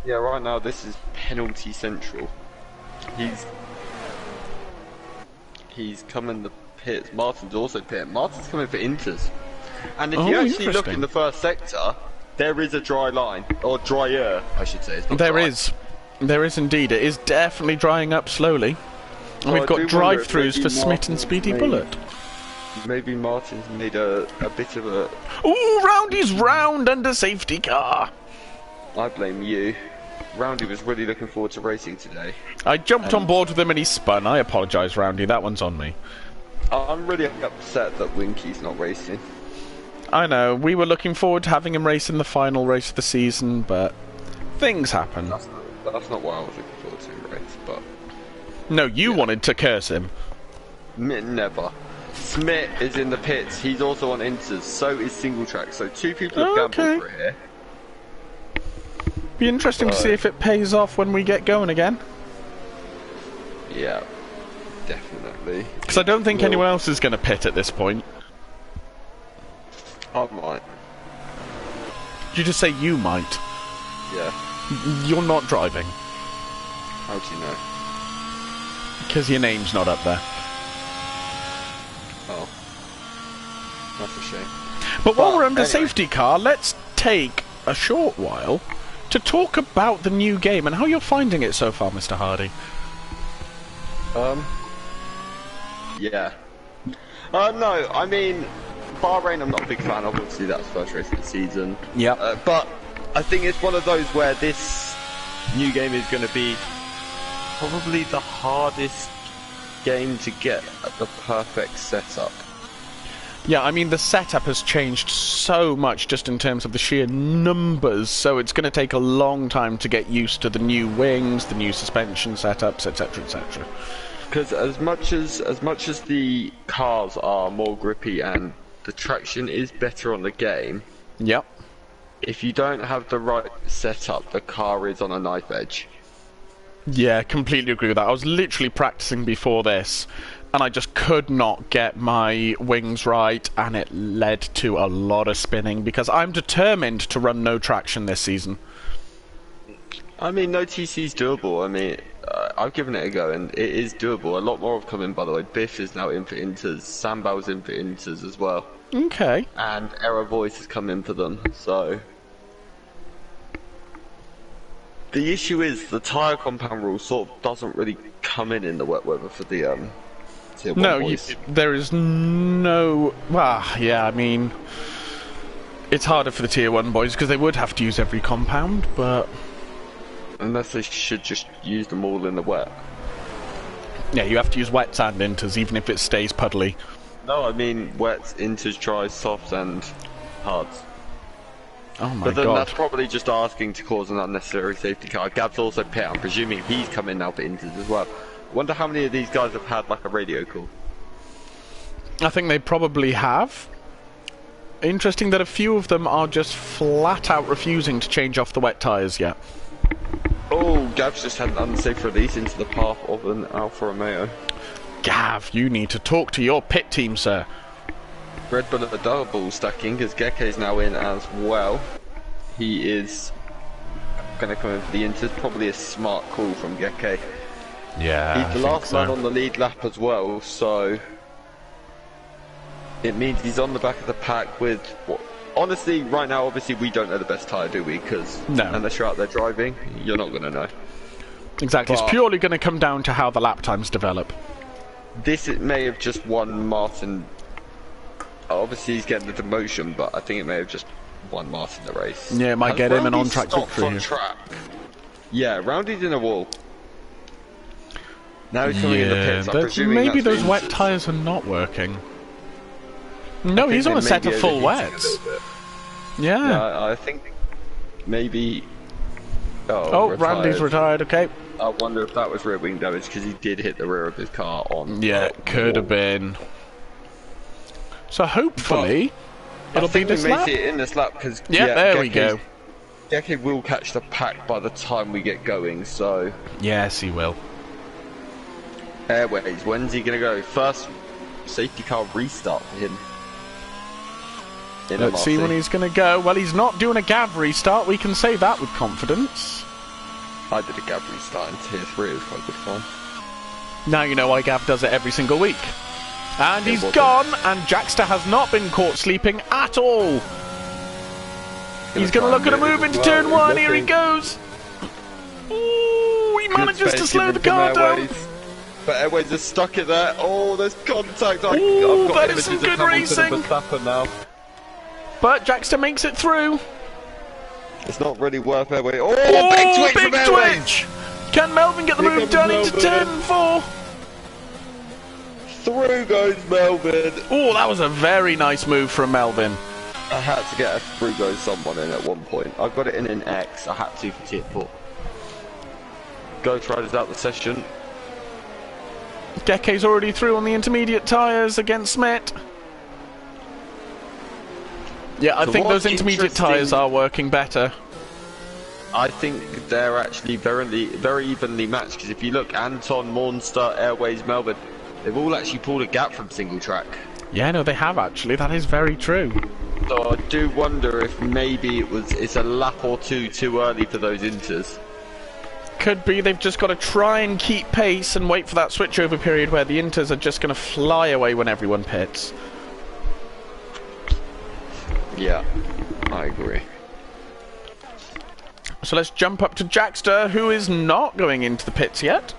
Yeah, right now this is penalty central. He's coming the pits. Martin's also pit. Martin's coming for Inters. And if
Oh,
you actually look
interesting.
in the first sector, there is a dry line. Or drier, I should say. It's not
There
dry.
is. There is indeed. It is definitely drying up slowly. And
So
we've
I
got
do wonder if
drive-throughs
maybe
for Smith and
Martin's
Speedy
made-
Bullet.
Maybe Martin's made a bit of a...
Ooh, Roundy's round under safety car.
I blame you. Roundy was really looking forward to racing today.
I jumped on board with him and he spun. I apologise, Roundy. That one's on me.
I'm really upset that Winky's not racing.
I know. We were looking forward to having him race in the final race of the season, but things happen.
That's not what I was looking forward to race, but...
No, you wanted to curse him.
Never. Smith is in the pits. He's also on Inters. So is Single Track. So 2 people have gambled
Okay.
for it here.
Be interesting to see if it pays off when we get going again.
Yeah, definitely.
Because I don't think
Well-
anyone else is going to pit at this point.
I might.
Did you just say you might?
Yeah.
You're not driving.
How do you know?
Because your name's not up there.
Oh. That's a shame.
But while
Well,
we're under
anyway.
safety car, let's take a short while to talk about the new game and how you're finding it so far, Mr. Hardy.
Yeah. No, I mean, Bahrain I'm not a big fan of. Obviously, that's first race of the season.
Yep.
But I think it's one of those where this new game is going to be probably the hardest game to get the perfect setup.
Yeah, I mean, the setup has changed so much just in terms of the sheer numbers, so it's going to take a long time to get used to the new wings, the new suspension setups, etc., etc.
Because as much as the cars are more grippy and the traction is better on the game,
Yep.
if you don't have the right setup, the car is on a knife edge.
Yeah, completely agree with that. I was literally practicing before this, and I just could not get my wings right, and it led to a lot of spinning, because I'm determined to run no traction this season.
I mean, no TC is doable. I mean, I've given it a go, and it is doable. A lot more have come in, by the way. Biff is now in for Inters. Sambal's in for Inters as well.
Okay.
And Error Voice has come in for them, so... The issue is the tyre compound rule sort of doesn't really come in the wet weather for the tier 1
No,
boys.
there is no... Well, yeah, I mean... It's harder for the Tier 1 boys, because they would have to use every compound, but...
Unless they should just use them all in the wet.
Yeah, you have to use wet sand inters, even if it stays puddly.
No, I mean wets, inters, dries, softs, and hards.
Oh my
But then
god.
that's probably just asking to cause an unnecessary safety car. Gab's also pit. I'm presuming he's coming now for inters as well. Wonder how many of these guys have had like a radio call.
I think they probably have. Interesting that a few of them are just flat out refusing to change off the wet tyres yet.
Oh, Gab's just had an unsafe release into the path of an Alfa Romeo.
Gav, you need to talk to your pit team, sir.
Red Bull at the double stacking because Gekke's now in as well. He is going to come in for the inters. Probably a smart call from Gekke.
Yeah,
He's the last man on the lead lap as well, so it means he's on the back of the pack with what? Honestly, right now, obviously, we don't know the best tyre, do we? Because
No.
unless you're out there driving, you're not going to know.
Exactly,
But-
it's purely going to come down to how the lap times develop.
This it may have just won Martin Obviously, he's getting the demotion, but I think it may have just won Martin the race.
Yeah, it might get him an
Roundy
on-track
stopped
victory.
on track? Yeah, Roundy's in a wall. Now he's coming in the pits. I'm presuming
maybe
that's
those wet
Vince's.
tyres are not working. No, he's on a set of full wets. Yeah.
Yeah, I think maybe.
Oh, Randy's retired, okay.
I wonder if that was rear wing damage because he did hit the rear of his car on.
Yeah, it could have been. So hopefully, it'll be this
we may
lap.
see it in this lap because
Yeah, there we go.
Geke will catch the pack by the time we get going. So
Yes, he will.
Airways, when's he gonna go? First safety car restart for him.
Let's see when he's going to go. Well, he's not doing a Gav restart. We can say that with confidence.
I did a Gav restart in Tier 3. It was quite good fun.
Now you know why Gav does it every single week. And he's
wasn't.
gone, and Jackster has not been caught sleeping at all. He's going to look at a move into turn 1. Here he goes. Ooh, he manages to slow the car down.
But Airways is stuck in there. Oh, there's contact. I've
Ooh,
got
that is some
images of
good
Hamilton
racing.
and Verstappen now.
But Jackster makes it through.
It's not really worth Airways. Oh,
Oh,
big twitch
big
from Airways.
twitch! Can Melvin get the
Here
move
comes
done into
Melvin.
turn 4?
Through goes Melvin.
Oh, that was a very nice move from Melvin.
I had to get a through goes someone in at one point. I got it in an X. I had to for Tier 4. Ghost Rider's out the session.
Geke's already through on the intermediate tyres against Smith. Yeah, I
So
think
what's
those intermediate
interesting-
tyres are working better.
I think they're actually very evenly matched because if you look, Anton, Monster, Airways, Melbourne, they've all actually pulled a gap from single track.
Yeah, no, they have actually. That is very true.
So I do wonder if maybe it's a lap or two too early for those inters.
Could be they've just got to try and keep pace and wait for that switchover period where the inters are just going to fly away when everyone pits.
Yeah, I agree.
So let's jump up to Jackster, who is not going into the pits yet.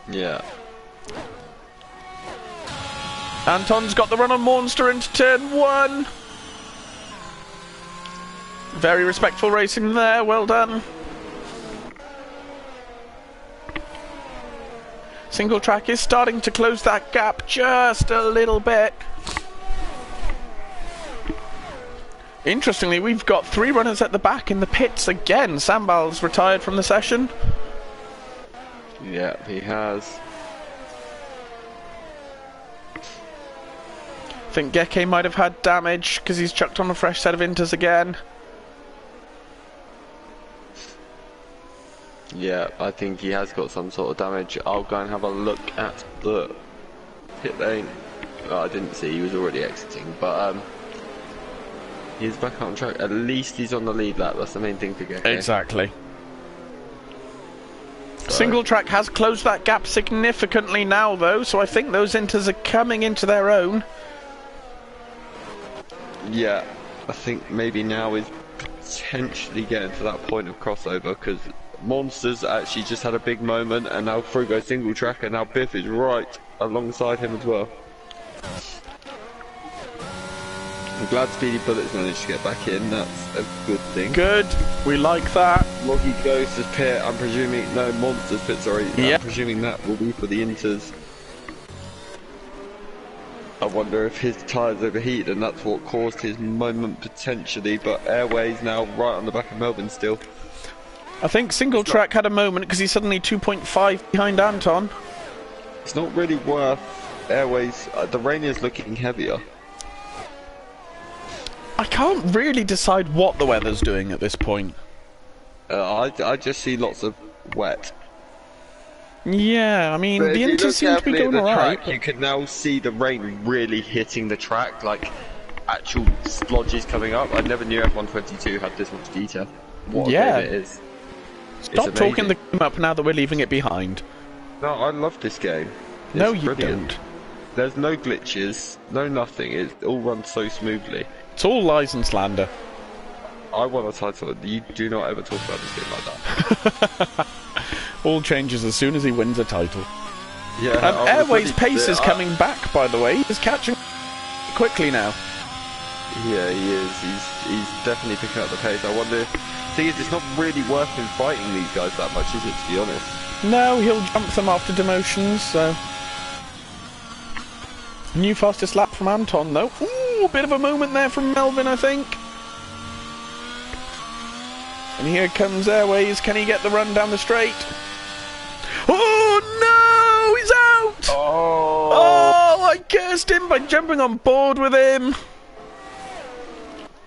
Yeah.
Anton's got the run on Monster into turn 1. Very respectful racing there, well done. Single track is starting to close that gap just a little bit. Interestingly, we've got 3 runners at the back in the pits again. Sambal's retired from the session.
Yeah, he has.
I think Geke might have had damage because he's chucked on a fresh set of inters again.
Yeah, I think he has got some sort of damage. I'll go and have a look at the pit lane. Oh, I didn't see, he was already exiting, but he's back on track. At least he's on the lead lap, that's the main thing to get.
Exactly.
So,
Single track has closed that gap significantly now though, so I think those inters are coming into their own.
yeah, I think maybe now is potentially getting to that point of crossover because Monster's actually just had a big moment and now through goes single track and now Biff is right alongside him as well. I'm glad Speedy Bullets managed to get back in, that's a good thing.
Good, we like that.
Loggy goes to pit, I'm presuming, no, Monster's pit, sorry.
Yeah.
I'm presuming that will be for the inters. I wonder if his tyres overheated and that's what caused his moment potentially, but Airways now right on the back of Melbourne still.
I think single track had a moment because he's suddenly 2.5 behind Anton.
It's not really worth Airways, the Rainier's looking heavier.
I can't really decide what the weather's doing at this point.
I just see lots of wet.
Yeah, I mean,
But
the
if you
inters
look
seem to be
carefully at
going
the
alright.
track, you can now see the rain really hitting the track, like actual splodges coming up. I never knew F122 had this much detail. What a
Yeah.
game it is.
Stop
It's
talking the
amazing.
game up now that we're leaving it behind.
No, I love this game. It's
No, you
brilliant.
don't.
There's no glitches, no nothing. It all runs so smoothly.
It's all lies and slander.
I want a title. You do not ever talk about this game like that.
All changes as soon as he wins a title.
Yeah. I was
Airways'
ready
pace
to-
is coming back, by the way. He's catching quickly now.
Yeah, he is. He's definitely picking up the pace. I wonder. Thing is, it's not really worth him fighting these guys that much, is it? To be honest.
No, he'll jump them after demotions. So new fastest lap from Anton, though. Ooh, a bit of a moment there from Melvin, I think. And here comes Airways. Can he get the run down the straight? Oh no, he's out! Oh, I cursed him by jumping on board with him.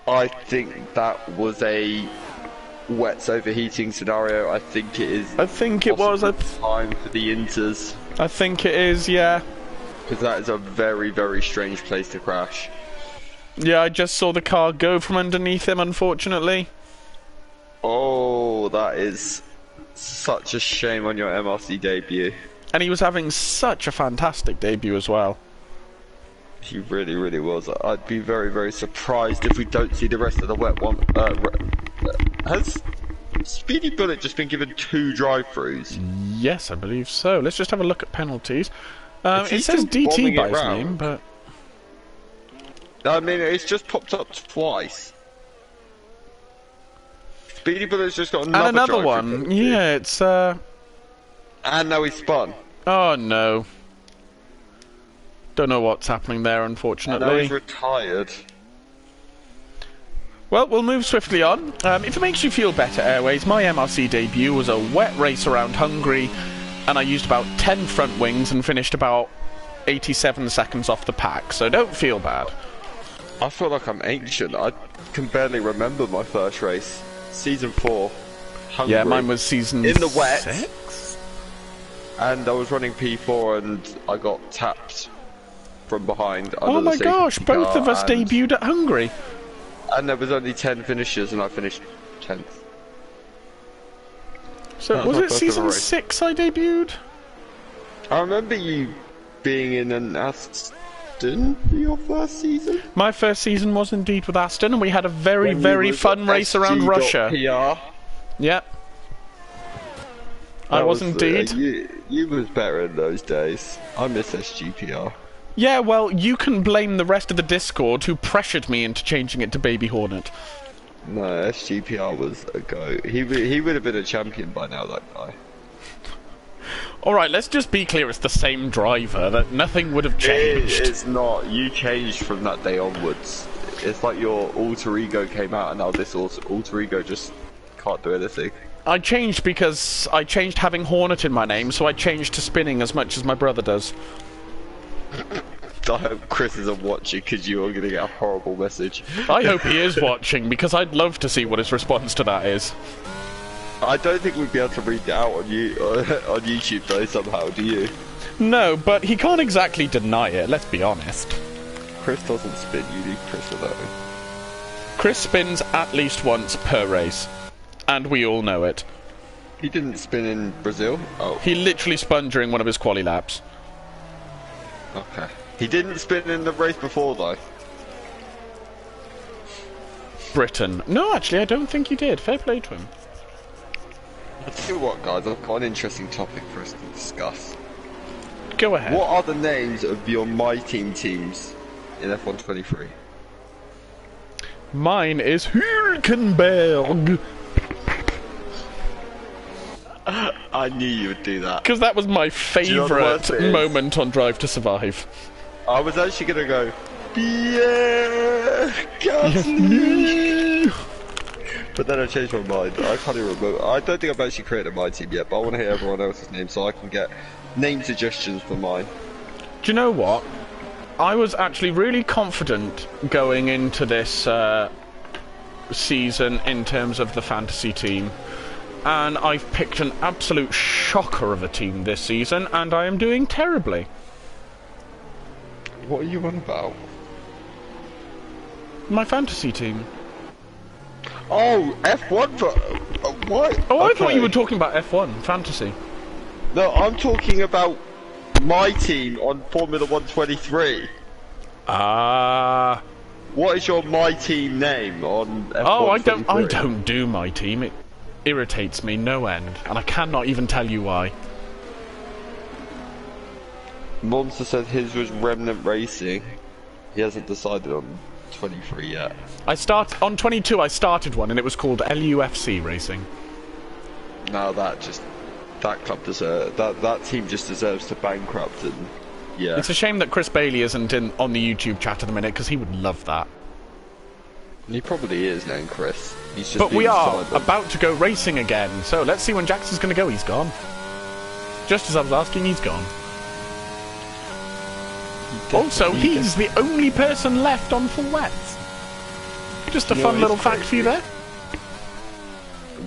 I think that was a wets overheating scenario. I think it is.
I think it was a
time for the Inters.
I think it is, yeah.
Because that is a very, very strange place to crash.
Yeah, I just saw the car go from underneath him, unfortunately.
Oh, that is such a shame on your MRC debut.
And he was having such a fantastic debut as well.
He really, really was. I'd be very, very surprised if we don't see the rest of the wet one. Has Speedy Bullet just been given 2 drive-throughs?
Yes, I believe so. Let's just have a look at penalties.
Is he
It says
still
DT
bombing
by
it
his
round?
name, but...
I mean, it's just popped up twice. Speedy Bullet's just got another
And another
drive-through
one.
penalty.
Yeah, it's,
And now he's spun.
Oh, no. Don't know what's happening there,
And now
unfortunately.
he's retired.
Well, we'll move swiftly on. If it makes you feel better, Airways, my MRC debut was a wet race around Hungary, and I used about 10 front wings and finished about 87 seconds off the pack, so don't feel bad.
I feel like I'm ancient. I can barely remember my first race. Season 4. Hungary.
Yeah, mine was season
in the wet.
6?
And I was running P4 and I got tapped from behind.
Oh
under
my
the safety
gosh, both
car,
of us
and-
debuted at Hungary.
And there was only 10 finishers and I finished 10th.
So
That's
was
my
it
first
season
ever race.
6 I debuted?
I remember you being in an Aston for your first season.
My first season was indeed with Aston, and we had a very,
When you
very
was
fun
at
race around Russia.
SG.PR.
Yep. I
That
was indeed.
You was better in those days. I miss SGPR.
Yeah, well, you can blame the rest of the Discord who pressured me into changing it to Baby Hornet.
No, SGPR was a go. He would have been a champion by now, that guy.
Alright, let's just be clear, it's the same driver, that nothing would have changed.
It's not. You changed from that day onwards. It's like your alter ego came out and now this alter ego just can't do anything.
I changed because I changed having Hornet in my name, so I changed to spinning as much as my brother does.
I hope Chris isn't watching because you are going to get a horrible message.
I hope he is watching, because I'd love to see what his response to that is.
I don't think we'd be able to read it out on YouTube though, somehow, do you?
No, but he can't exactly deny it, let's be honest.
Chris doesn't spin, you need Chris alone.
Chris spins at least once per race, and we all know it.
He didn't spin in Brazil? Oh,
He literally spun during one of his quali laps.
okay. He didn't spin in the race before though.
Britain. No, actually, I don't think he did. Fair play to him.
I'll tell you what guys, I've got an interesting topic for us to discuss.
Go ahead.
What are the names of your My Team teams in F123?
Mine is Hülkenberg.
I knew you would do that.
Because that was my
you know what the worst
favourite
bit is?
moment on Drive to Survive.
I was actually gonna go, Pierre Gasly! But then I changed my mind. I can't even remember. I don't think I've actually created my team yet, but I want to hear everyone else's name so I can get name suggestions for mine.
Do you know what? I was actually really confident going into this season in terms of the fantasy team. And I've picked an absolute shocker of a team this season, and I am doing terribly.
What are you on about?
My fantasy team.
Oh, F1 for... what?
Oh, I thought
Okay.
you were talking about F1, fantasy.
No, I'm talking about my team on Formula 123.
Ah.
What is your my team name on F123?
Oh, I don't do my team. It irritates me no end, and I cannot even tell you why.
Monster said his was Remnant Racing. He hasn't decided on 23 yet.
On 22 I started one and it was called LUFC Racing.
Now that club deserves, that team just deserves to bankrupt, and yeah.
It's a shame that Chris Bailey isn't on the YouTube chat at the minute, because he would love that.
He probably is now, Chris. He's just
but we are about to go racing again, so let's see when Jackson's going to go. He's gone. Just as I was asking, he's gone. Also, he's the only person left on full wets. Just a fun little fact for you there.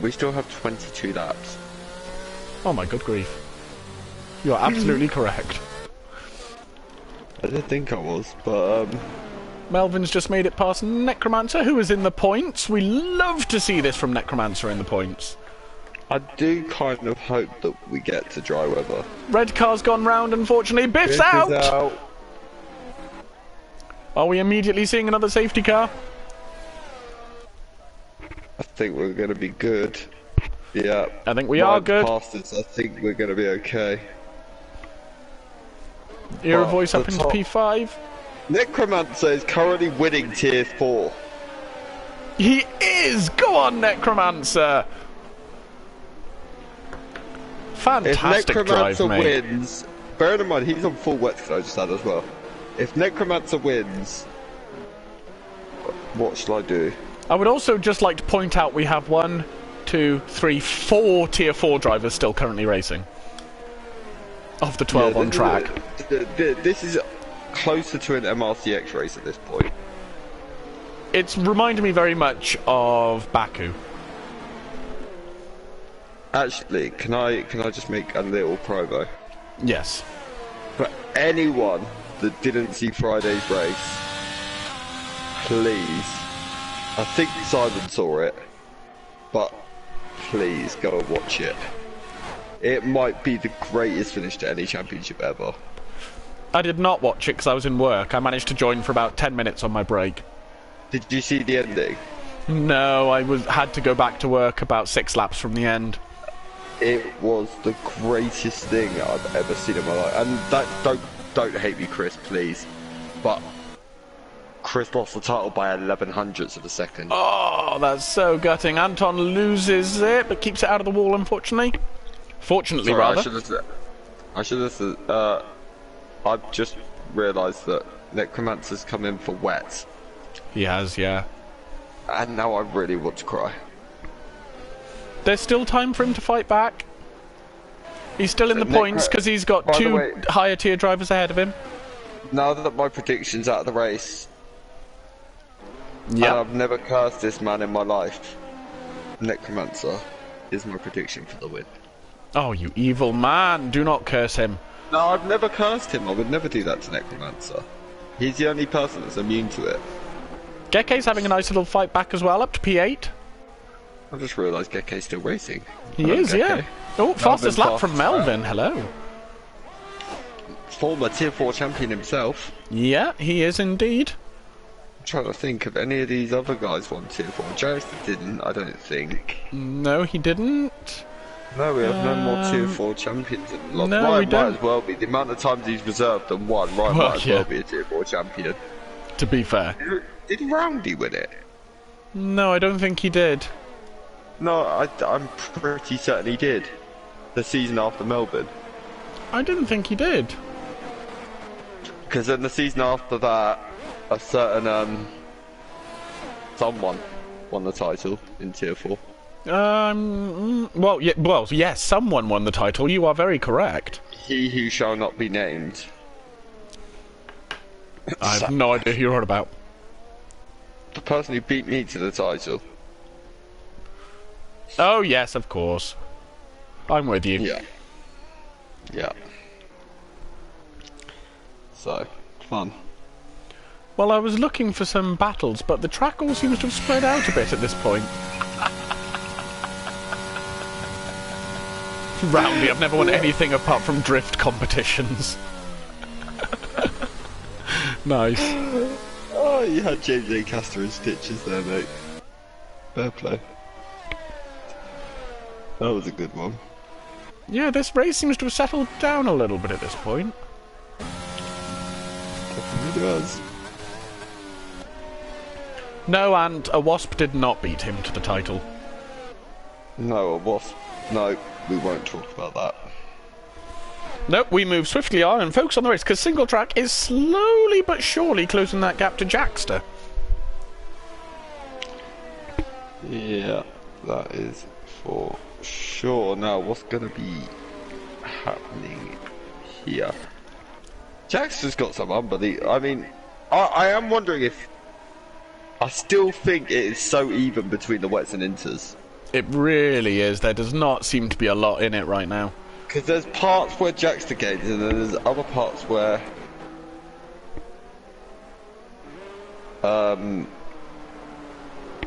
We still have 22 laps.
Oh my good grief. You are absolutely correct.
I didn't think I was, but
Melvin's just made it past Necromancer, who is in the points. We love to see this from Necromancer in the points.
I do kind of hope that we get to dry weather.
Red car's gone round, unfortunately. Biff's out! Are we immediately seeing another safety car?
I think we're going to be good. Yeah.
I think we are good.
Past us, I think we're going to be okay.
Era voice up into P5.
Necromancer is currently winning tier 4.
He is! Go on, Necromancer! Fantastic
if Necromancer
drive, mate.
wins, bear in mind he's on full wet, can I just add as well. If Necromancer wins, what shall I do?
I would also just like to point out we have 1, 2, 3, 4 tier 4 drivers still currently racing. Of the 12 on track.
This is closer to an MRCX race at this point.
It's reminded me very much of Baku.
Actually, can I just make a little promo?
Yes.
For anyone that didn't see Friday's race, please. I think Simon saw it, but please go and watch it. It might be the greatest finish to any championship ever.
I did not watch it because I was in work. I managed to join for about 10 minutes on my break.
Did you see the ending?
No, I had to go back to work about 6 laps from the end.
It was the greatest thing I've ever seen in my life. And that, don't hate me, Chris, please. But Chris lost the title by 11/100ths of a second.
Oh, that's so gutting. Anton loses it, but keeps it out of the wall, unfortunately. Fortunately,
sorry,
rather.
I should have said, I've just realised that Necromancer's come in for wet.
He has, yeah.
And now I really want to cry.
There's still time for him to fight back. He's still in the points because he's got 2 higher tier drivers ahead of him.
Now that my prediction's out of the race,
yeah,
I've never cursed this man in my life. Necromancer is my prediction for the win.
Oh, you evil man! Do not curse him.
No, I've never cursed him. I would never do that to Necromancer. He's the only person that's immune to it.
Gekke's having a nice little fight back as well, up to P8.
I just realised Gekke's still racing.
He is, yeah. Oh, fastest lap from Melvin. Hello.
Former tier 4 champion himself.
Yeah, he is indeed.
I'm trying to think if any of these other guys won tier 4. Jarrett didn't, I don't think.
No, he didn't.
No, we have no more tier 4 champions.
No,
Ryan
we don't.
Might as well be. The amount of times he's reserved and won, Ryan might as well be a tier 4 champion.
To be fair.
Did Roundy win it?
No, I don't think he did.
No, I'm pretty certain he did. The season after Melbourne.
I didn't think he did.
Because then the season after that, a certain someone won the title in tier 4.
Well, yes, someone won the title. You are very correct.
He who shall not be named.
I have no idea who you're on about.
The person who beat me to the title.
Oh, yes, of course. I'm with you.
Yeah. Yeah. So, fun.
Well, I was looking for some battles, but the track all seems to have spread out a bit at this point. Roundy, I've never won anything apart from drift competitions. Nice.
Oh, you had James A. Caster in stitches there, mate. Fair play. That was a good one.
Yeah, this race seems to have settled down a little bit at this point.
really does.
No, and a Wasp did not beat him to the title.
No, a Wasp. No, we won't talk about that.
Nope, we move swiftly on and focus on the race, because Single Track is slowly but surely closing that gap to Jackster.
Yeah, that is for sure. Now, what's going to be happening here? Jackster's got some unbelievable... I mean, I am wondering if... I still think it is so even between the wets and inters.
It really is. There does not seem to be a lot in it right now.
Because there's parts where Jackster gains and then there's other parts where...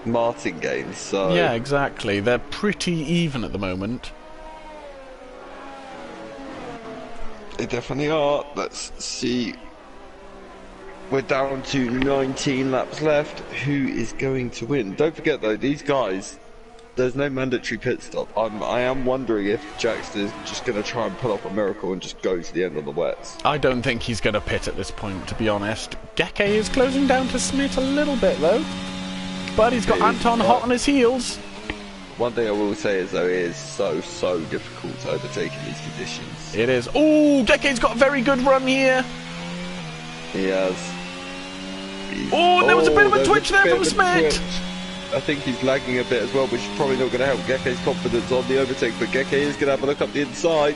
Martin gains, so...
Yeah, exactly. They're pretty even at the moment.
They definitely are. Let's see. We're down to 19 laps left. Who is going to win? Don't forget though, these guys, there's no mandatory pit stop. I am wondering if Jackster is just going to try and pull off a miracle and just go to the end on the wets.
I don't think he's going to pit at this point, to be honest. Geke is closing down to Smith a little bit though. But he's got Anton hot on his heels.
One thing I will say is though, it is so difficult to overtake in these conditions.
It is. Oh, Geke's got a very good run here.
He has.
Oh, there was a bit of a twitch there from Smith.
I think he's lagging a bit as well, which is probably not going to help Geke's confidence on the overtake, but Geke is going to have a look up the inside.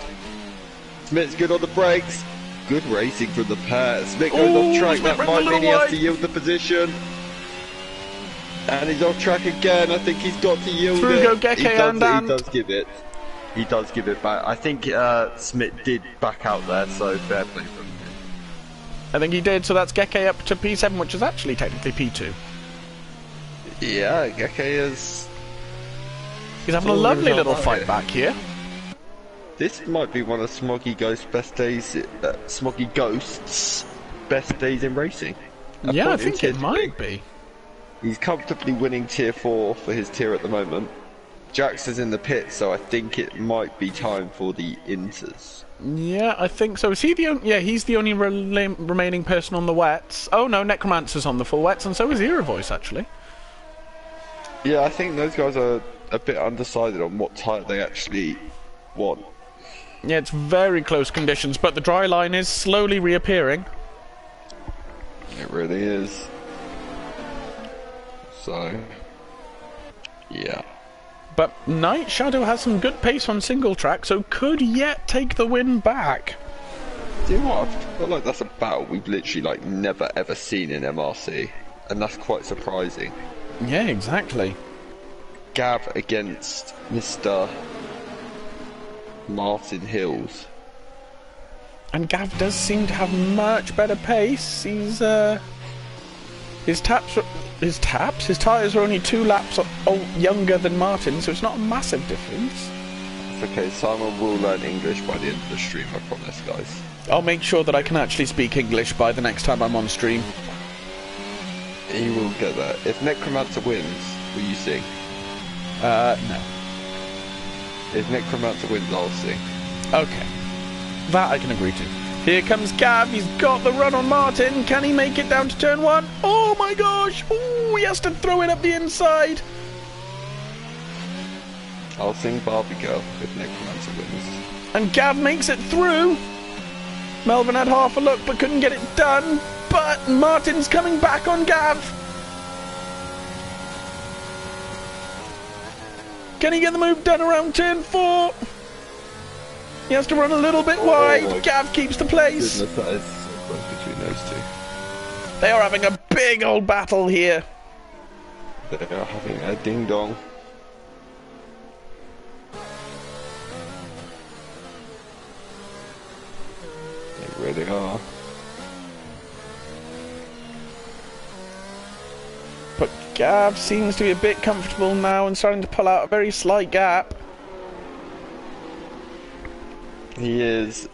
Smith's good on the brakes. Good racing from the pair. Smith goes off track. That might mean he has to yield the position. And he's off track again. I think he's got to yield
Through
it.
go Geke
He does give it. He does give it back. I think Smith did back out there, so fair play from him.
I think he did, so that's Geke up to P7, which is actually technically P2.
Yeah, Geke is...
He's having a lovely little fight back here.
This might be one of Smoggy Ghost's best days. Smoggy Ghost's best days in racing.
Yeah, I think it might be.
He's comfortably winning tier 4 for his tier at the moment. Jax is in the pit, so I think it might be time for the inters.
Yeah, I think so. Is he the only... Yeah, he's the only remaining person on the wets. Oh no, Necromancer's on the full wets, and so is Era Voice, actually.
Yeah, I think those guys are a bit undecided on what type they actually want.
Yeah, it's very close conditions, but the dry line is slowly reappearing.
It really is. So, yeah.
But Night Shadow has some good pace on single track, so could yet take the win back.
Do you know what? I feel like that's a battle we've literally never ever seen in MRC, and that's quite surprising.
Yeah, exactly.
Gav against Mr. Martin Hills.
And Gav does seem to have much better pace. He's his tyres are only 2 laps younger than Martin, so it's not a massive difference.
It's okay, Simon will learn English by the end of the stream, I promise, guys.
I'll make sure that I can actually speak English by the next time I'm on stream.
He will get there. If Necromancer wins, will you sing?
No.
If Necromancer wins, I'll sing.
Okay. That I can agree to. Here comes Gav, he's got the run on Martin. Can he make it down to turn 1? Oh my gosh! Ooh, he has to throw it up the inside.
I'll sing Barbie Girl if Necromancer wins.
And Gav makes it through. Melvin had half a look but couldn't get it done. But Martin's coming back on Gav. Can he get the move done around turn 4? He has to run a little bit wide. Gav keeps the place.
Goodness, that is so close between those two.
They are having a big old battle here.
They are having a ding-dong. They really are.
But Gav seems to be a bit comfortable now and starting to pull out a very slight gap.
He is.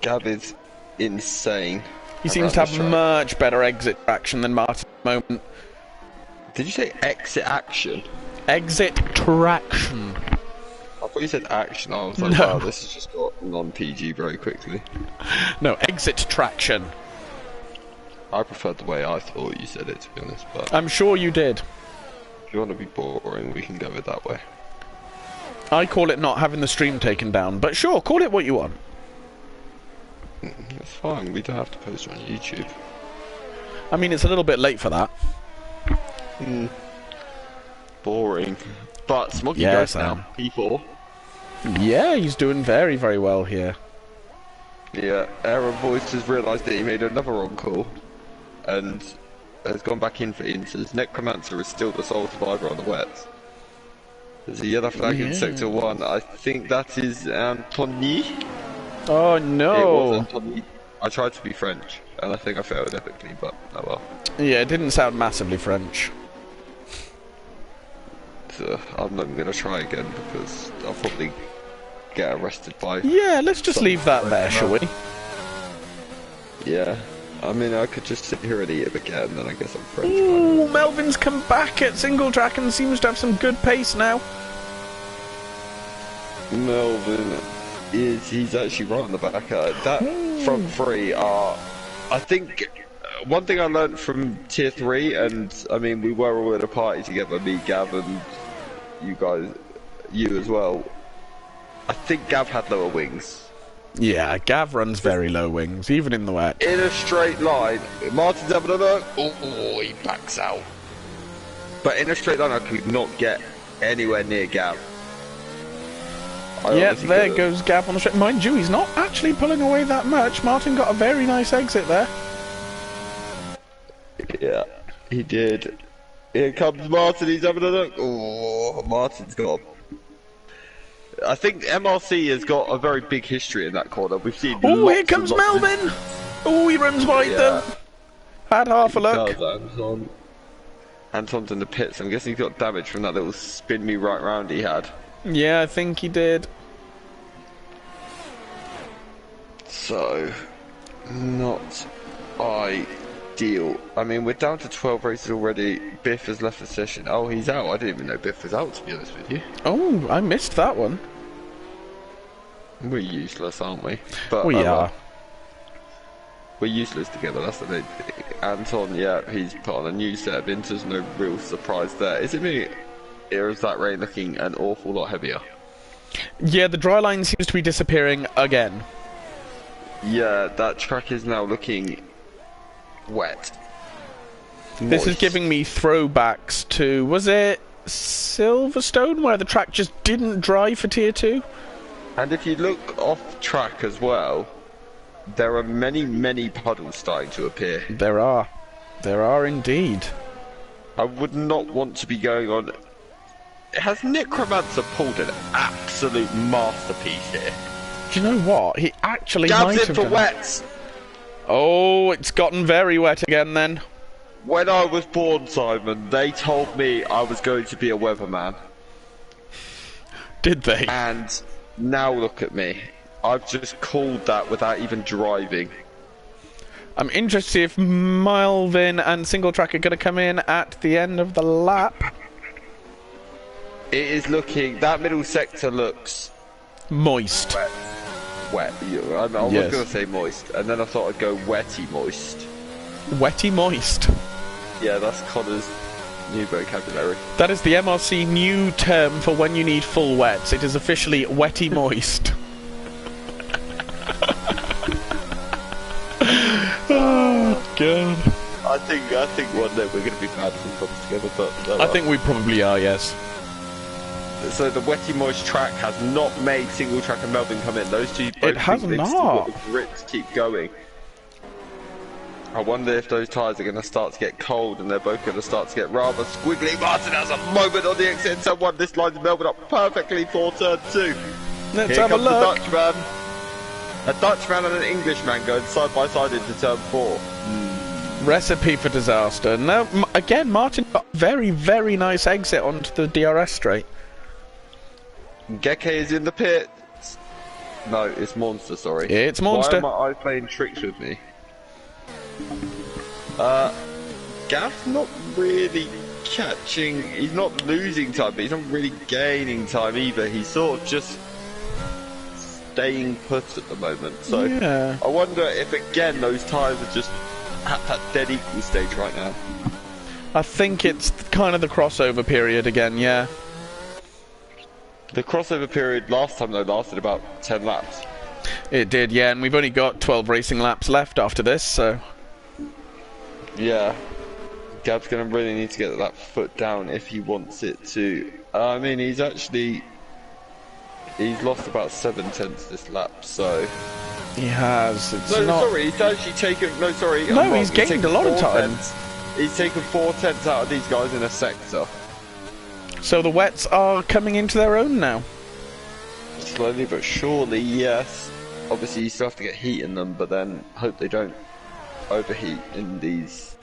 Gav is insane.
He seems to have much better exit traction than Martin at the moment.
Did you say exit action?
Exit traction.
I thought you said action. I was like,
No.
wow, this has just got non-PG very quickly.
No, exit traction.
I preferred the way I thought you said it, to be honest, but
I'm sure you did.
if you want to be boring, we can go it that way.
I call it not having the stream taken down, but sure, call it what you want.
That's fine, we don't have to post it on YouTube.
I mean, it's a little bit late for that.
Boring. But Smoggy
Yeah,
goes
Sam.
now. P4.
Yeah, he's doing very, very well here.
Yeah, Aaron Voice has realised that he made another wrong call and has gone back in for Inters. Necromancer is still the sole survivor on the wets. There's a yellow flag in Sector 1. I think that is Anthony.
Oh
It was
no!
Anthony. I tried to be French and I think I failed epically, but oh well.
Yeah, it didn't sound massively French.
So I'm not going to try again because I'll probably get arrested by...
Yeah, let's just leave that there, shall we?
Yeah. I mean, I could just sit here and eat it again, then I guess I'm French.
Ooh, Melvin's come back at single track and seems to have some good pace now.
Melvin he's actually right on the back. That front three are... I think... One thing I learned from Tier 3, and I mean, we were all at a party together, me, Gav, and you guys, you as well. I think Gav had lower wings.
Yeah, Gav runs very low wings, even in the wet.
In a straight line, Martin's having a look. Oh, he backs out. But in a straight line, I could not get anywhere near Gav.
Yeah, there goes Gav on the straight. Mind you, he's not actually pulling away that much. Martin got a very nice exit there.
Yeah, he did. Here comes Martin, he's having a look. Oh, Martin's gone. I think MRC has got a very big history in that corner. We've seen.
Oh, here comes Melvin! Oh, he runs wide though. Had half a look.
Anton. Anton's in the pits. I'm guessing he got damage from that little spin me right round he had.
Yeah, I think he did.
So, not ideal. I mean, we're down to 12 races already. Biff has left the session. Oh, he's out. I didn't even know Biff was out, to be honest with you.
Oh, I missed that one.
We're useless, aren't we? But,
We are.
We're useless together, that's the main thing. Anton, yeah, he's put on a new set of inters, no real surprise there. Is it me, or is that rain looking an awful lot heavier?
Yeah, the dry line seems to be disappearing again.
Yeah, that track is now looking wet.
This is
Moist.
giving me throwbacks to, was it Silverstone, where the track just didn't dry for Tier 2?
And if you look off track as well, there are many, many puddles starting to appear.
There are. There are indeed.
I would not want to be going on... Has Necromancer pulled an absolute masterpiece here?
Do you know what? He actually
Gav's
might
in
have
for
done.
wets!
Oh, it's gotten very wet again then.
When I was born, Simon, they told me I was going to be a weatherman.
Did they?
And now look at me. I've just called that without even driving.
I'm interested to see if Melvin and Single Track are going to come in at the end of the lap.
It is looking... That middle sector looks...
Moist.
wet. I was
Yes.
going to say moist, and then I thought I'd go wetty moist.
Wetty moist.
Yeah, that's Connor's new vocabulary.
That is the MRC new term for when you need full wets. It is officially wetty moist. Oh, God.
I think one day we're going to be bad if we come together, but...
I think we probably are, yes.
So the wetty moist track has not made Single Track and Melvin come in. Those two both
has
think they've still
not.
got the grit to keep going. I wonder if those tyres are going to start to get cold and they're both going to start to get rather squiggly. Martin has a moment on the exit. Someone, this lines Melvin up perfectly for turn 2.
Let's
Here
have a
comes
look.
the Dutchman. A Dutchman and an Englishman going side by side into turn 4.
Recipe for disaster. Now, again, Martin got a very, very nice exit onto the DRS straight.
Geke is in the pit. No, it's Monster, sorry.
It's Monster.
Why am I playing tricks with me? Gav's not really catching... He's not losing time, but he's not really gaining time either. He's sort of just staying put at the moment. So
Yeah.
I wonder if, again, those tyres are just at that dead equal stage right now.
I think it's kind of the crossover period again, yeah.
The crossover period last time though lasted about 10 laps.
It did, yeah, and we've only got 12 racing laps left after this, so...
Yeah. Gab's going to really need to get that foot down if he wants it to. I mean, he's lost about 7/10 this lap, so...
He has, it's
no,
not...
sorry, he's actually taken... No, sorry, I'm
No,
wrong.
he's gained a lot of time.
He's taken 4/10 out of these guys in a sector.
So the wets are coming into their own now.
Slowly but surely, yes. Obviously, you still have to get heat in them, but then hope they don't overheat in these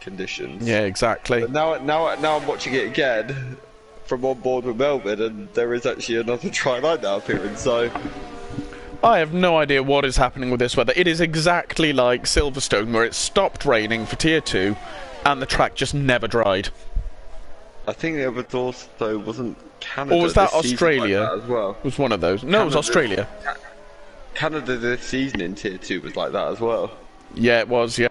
conditions.
Yeah, exactly.
But now I'm watching it again from on board with Melbourne, and there is actually another dry line now appearing. So
I have no idea what is happening with this weather. It is exactly like Silverstone, where it stopped raining for Tier 2, and the track just never dried.
I think it was also wasn't Canada.
Or was that
this
Australia?
like that as well.
It was one of those. No, it was Australia.
Canada this season in Tier 2 was like that as well.
Yeah, it was, yeah.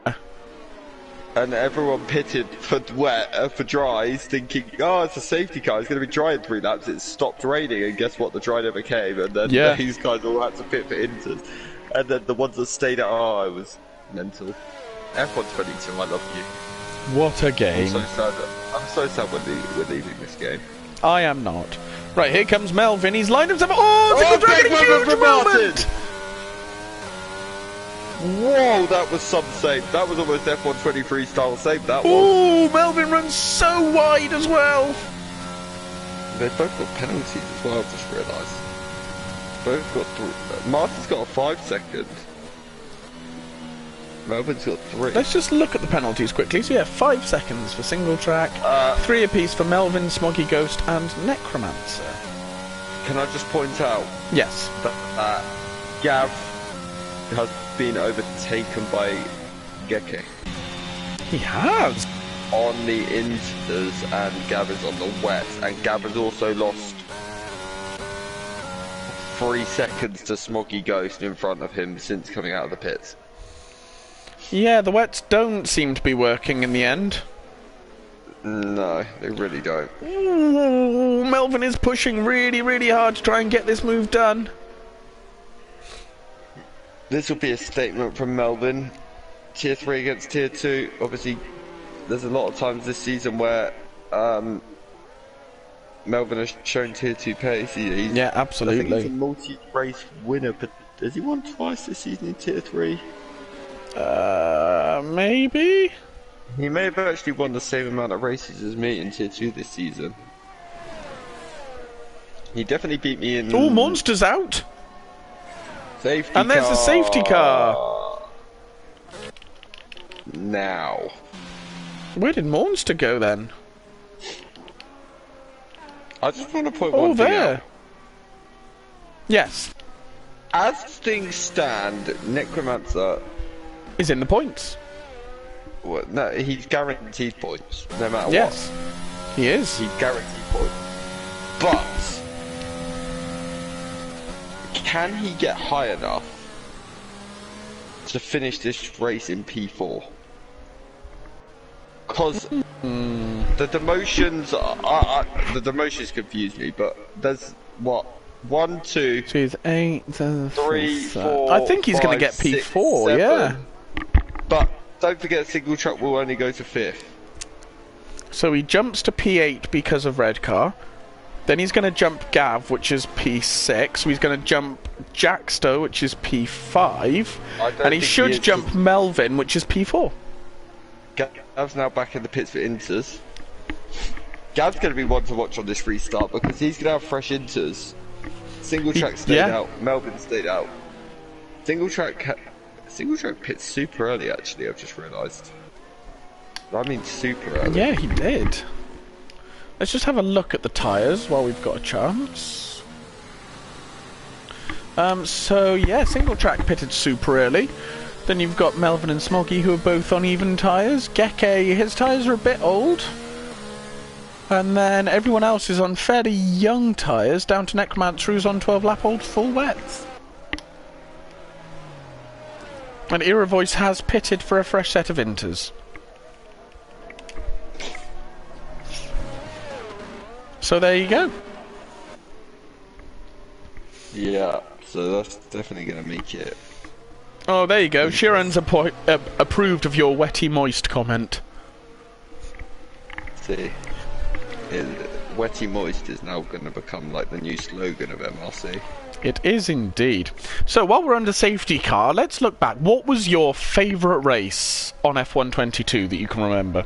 And everyone pitted for wet, for dries, thinking, oh, it's a safety car, it's going to be dry in 3 laps. It stopped raining, and guess what? The dry never came, and then these guys all had to pit for inters. And then the ones that stayed out, oh, it was mental. F1 22, I love you.
What a game.
I'm so sad we're leaving this game.
I am not. Right, here comes Melvin. He's lined himself. Oh, single track,
big
huge moment!
Whoa, that was some save. That was almost F1 23 style save, that was.
Oh, Melvin runs so wide as well.
They've both got penalties as well, I've just realised. Both got 3. Martin's got a 5-second. Melvin's got 3.
Let's just look at the penalties quickly. So yeah, 5 seconds for single track, 3 apiece for Melvin, Smoggy Ghost, and Necromancer.
Can I just point out?
Yes.
That Gav has been overtaken by Geke.
He has.
On the inters, and Gav is on the wet, and Gav has also lost 3 seconds to Smoggy Ghost in front of him since coming out of the pits.
Yeah, the wets don't seem to be working in the end.
No, they really don't.
Ooh, Melvin is pushing really, really hard to try and get this move done.
This will be a statement from Melvin. Tier 3 against Tier 2. Obviously, there's a lot of times this season where Melvin has shown Tier 2 pace.
Yeah, absolutely.
I think he's a multi-race winner, but has he won twice this season in Tier 3?
Maybe?
He may have actually won the same amount of races as me in Tier 2 this season. He definitely beat me in...
Oh, Monster's out!
Safety
and there's the safety car!
Now.
Where did Monster go then?
I just want to point one thing out.
Yes.
As things stand, Necromancer...
is in the points.
Well, no, he's guaranteed points, no matter what.
Yes, he is.
He's guaranteed points. But... can he get high enough to finish this race in P4? Because the demotions the demotions confuse me, but there's what 1, 2,
8,
3, 4.
I think he's going to get P4.
6, 7.
Yeah.
But don't forget, single track will only go to 5th.
So he jumps to P8 because of red car. Then he's going to jump Gav, which is P6. So he's going to jump Jackstow, which is P5. And he should jump Melvin, which is P4.
Gav's now back in the pits for inters. Gav's going to be one to watch on this restart because he's going to have fresh inters. Single track stayed out. Melvin stayed out. Single track pits super early, actually, I've just realised. I mean super early.
Yeah, he did. Let's just have a look at the tyres while we've got a chance. So yeah, single track pitted super early. Then you've got Melvin and Smoggy, who are both on even tyres. Geke, his tyres are a bit old. And then everyone else is on fairly young tyres, down to Necromancer, who's on 12 lap old full wets. And Era Voice has pitted for a fresh set of inters. So there you go.
Yeah, so that's definitely going to make it.
Oh, there you go. Shiran's approved of your wetty moist comment.
See, wetty moist is now going to become like the new slogan of MRC.
It is indeed. So while we're under safety car, let's look back. What was your favourite race on F122 that you can remember?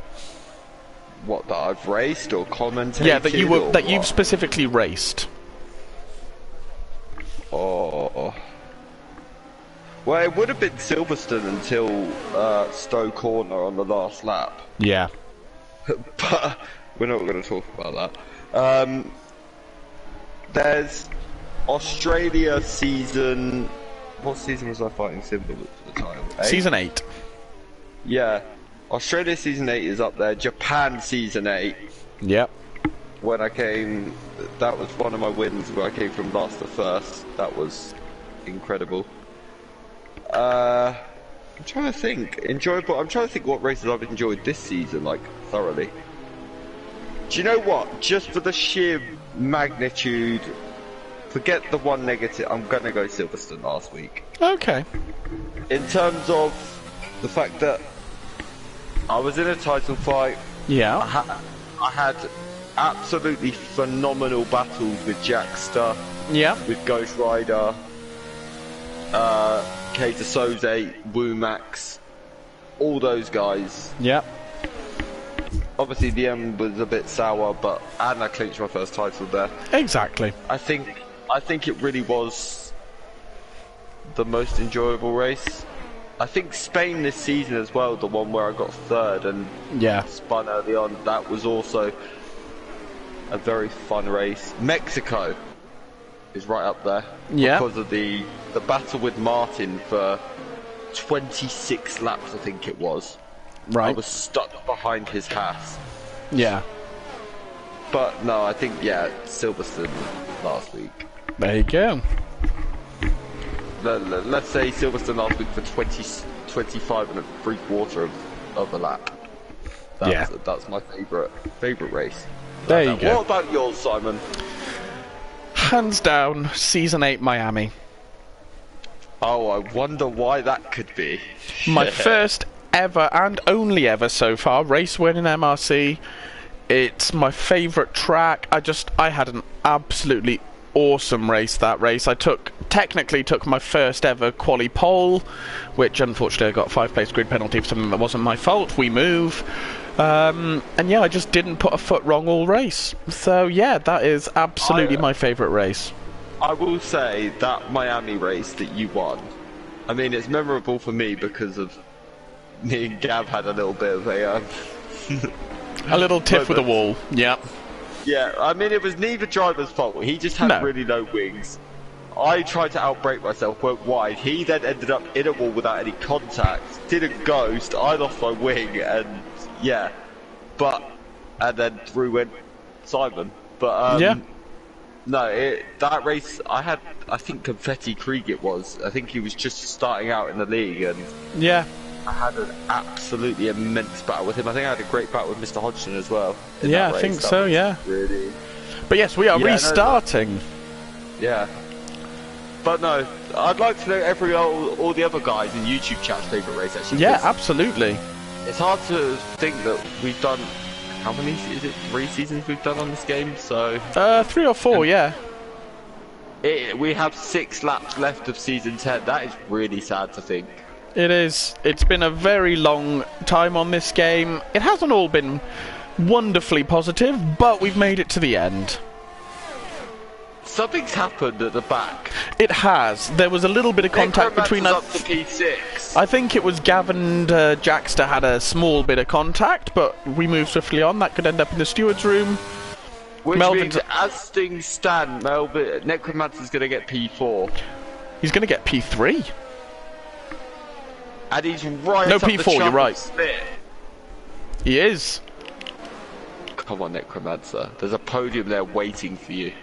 What, that I've raced or commentated?
Yeah, that you've specifically raced.
Oh. Well, it would have been Silverstone until Stowe Corner on the last lap.
Yeah.
But we're not going to talk about that. There's Australia season. What season was I fighting Simba at the time? 8?
Season 8.
Yeah. Australia season 8 is up there. Japan season 8.
Yep.
When I came, that was one of my wins where I came from last to first. That was incredible. I'm trying to think. Enjoyable. I'm trying to think what races I've enjoyed this season, like, thoroughly. Do you know what? Just for the sheer magnitude, forget the one negative, I'm going to go Silverstone last week.
Okay.
In terms of the fact that I was in a title fight.
Yeah.
I had absolutely phenomenal battles with Jackster.
Yeah.
With Ghost Rider. Keita Soze, Woomax. All those guys.
Yeah.
Obviously the end was a bit sour, and I clinched my first title there.
Exactly.
I think it really was the most enjoyable race. I think Spain this season as well, the one where I got third and spun early on, that was also a very fun race. Mexico is right up there because of the battle with Martin for 26 laps, I think it was.
Right.
I was stuck behind his Haas.
Yeah.
But no, I think, Silverstone last week.
There you go.
Let's say Silverstone last week for 25 and a three-quarter of a lap. That's my favourite race.
There you go.
What about yours, Simon?
Hands down, Season 8 Miami.
Oh, I wonder why that could be.
My first ever and only ever so far race win in MRC. It's my favourite track. I had an absolutely awesome race that race. I technically took my first ever quali pole, which unfortunately I got a 5-place grid penalty for something that wasn't my fault. We move. And I just didn't put a foot wrong all race. So yeah, that is absolutely my favourite race.
I will say that Miami race that you won, I mean, it's memorable for me because of me and Gav had a little bit of
a little tiff with the wall. Yeah.
Yeah, I mean, it was neither driver's fault. He just had really low wings. I tried to outbrake myself, went wide. He then ended up in a wall without any contact. Did a ghost. I lost my wing, and and then through went Simon. But no, that race I think Confetti Krieg it was. I think he was just starting out in the league, and I had an absolutely immense battle with him. I think I had a great battle with Mr. Hodgson as well.
Yeah, I think so, really. But yes, we are restarting.
Yeah. But no, I'd like to know all the other guys in YouTube chat's favourite race, actually.
Yeah, absolutely.
It's hard to think that we've done, how many, is it 3 seasons we've done on this game? So
3 or 4, yeah.
We have 6 laps left of season 10. That is really sad to think.
It is. It's been a very long time on this game. It hasn't all been wonderfully positive, but we've made it to the end.
Something's happened at the back.
It has. There was a little bit of contact between us.
Up to P6.
I think it was Gavin and Jackster had a small bit of contact, but we moved swiftly on. That could end up in the steward's room.
Which means, as things stand, Necromancer's going to get P4.
He's going to get P3.
And he's right
No,
up
P4,
the
you're right.
spit.
He is.
Come on, Necromancer. There's a podium there waiting for you.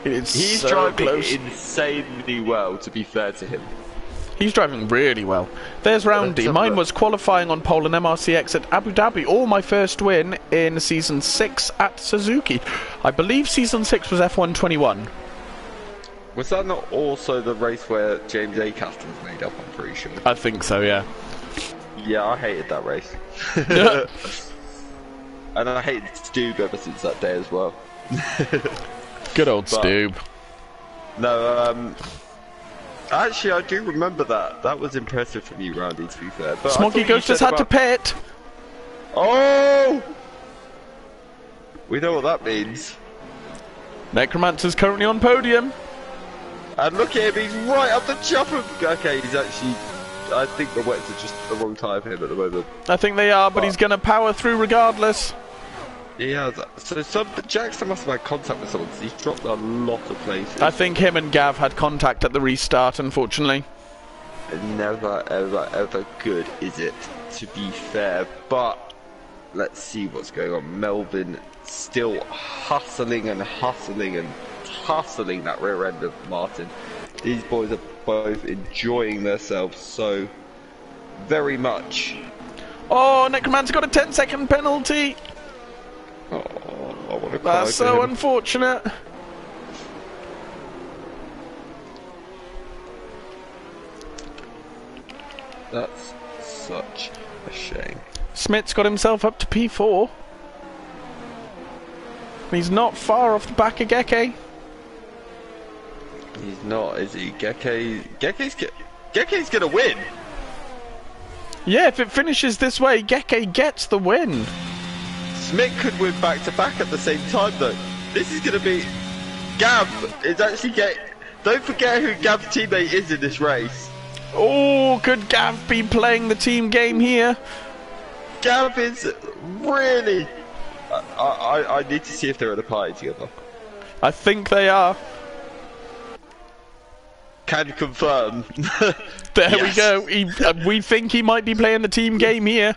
It's
He's
so
driving
close.
insanely well, to be fair to him.
He's driving really well. There's Roundy. Mine was qualifying on pole and MRCX at Abu Dhabi, or my first win in Season 6 at Suzuki. I believe Season 6 was F121.
Was that not also the race where James Acaster was made up, I'm pretty sure?
I think so, yeah.
Yeah, I hated that race. And I hated Stoob ever since that day as well.
Good old Stoob.
No, actually, I do remember that. That was impressive from you, Roundy, to be fair. But
Smoggy Ghost has had to pit.
Oh! We know what that means.
Necromancer's currently on podium.
And look at him, he's right up the chopper. Okay, he's actually... I think the wets are just the wrong time for him at the moment.
I think they are, but he's going to power through regardless.
Yeah, so Jackson must have had contact with someone, because he's dropped a lot of places.
I think him and Gav had contact at the restart, unfortunately.
Never, ever, ever good, is it? To be fair, but let's see what's going on. Melvin still hustling and hustling and hustling that rear end of Martin. These boys are both enjoying themselves so very much.
Oh, Necromancer got a 10-second penalty.
Oh, I want to cry.
That's so unfortunate.
That's such a shame.
Smith's got himself up to P4. He's not far off the back of Geke.
He's not, is he? Geke's gonna win.
Yeah, if it finishes this way, Geke gets the win.
Smith could win back to back at the same time, though. This is gonna be... Gav is actually Don't forget who Gav's teammate is in this race.
Oh, could Gav be playing the team game here?
Gav is really... I need to see if they're at a party together.
I think they are.
Can confirm.
There we go. We think he might be playing the team game here.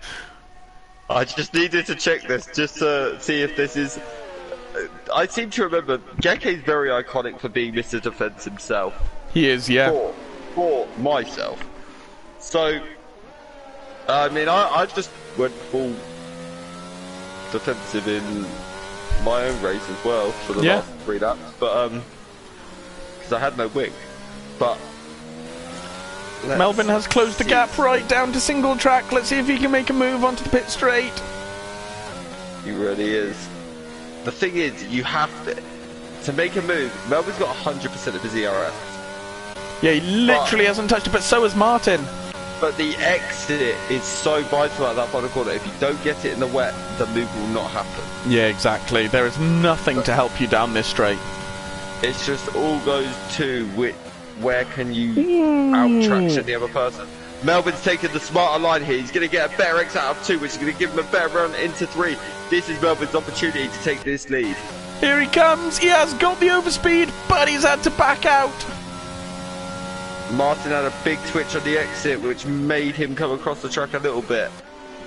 I just needed to check this just to see if this is... I seem to remember Geke's very iconic for being Mr. Defense himself.
He is, yeah.
For myself. So, I mean, I just went full defensive in my own race as well for the last 3 laps, but because I had no wing. But
Melvin has closed the gap right down to single track. Let's see if he can make a move onto the pit straight.
He really is. The thing is, you have to make a move. Melvin's got 100% of his ERS.
Yeah, he literally hasn't touched it, but so has Martin.
But the exit is so vital at that final corner. If you don't get it in the wet, the move will not happen.
Yeah, exactly. There is nothing to help you down this straight.
It's just all goes to where can you out-traction the other person. Melvin's taking the smarter line here. He's going to get a better exit out of 2, which is going to give him a better run into 3. This is Melvin's opportunity to take this lead.
Here he comes. He has got the overspeed, but he's had to back out.
Martin had a big twitch on the exit, which made him come across the track a little bit.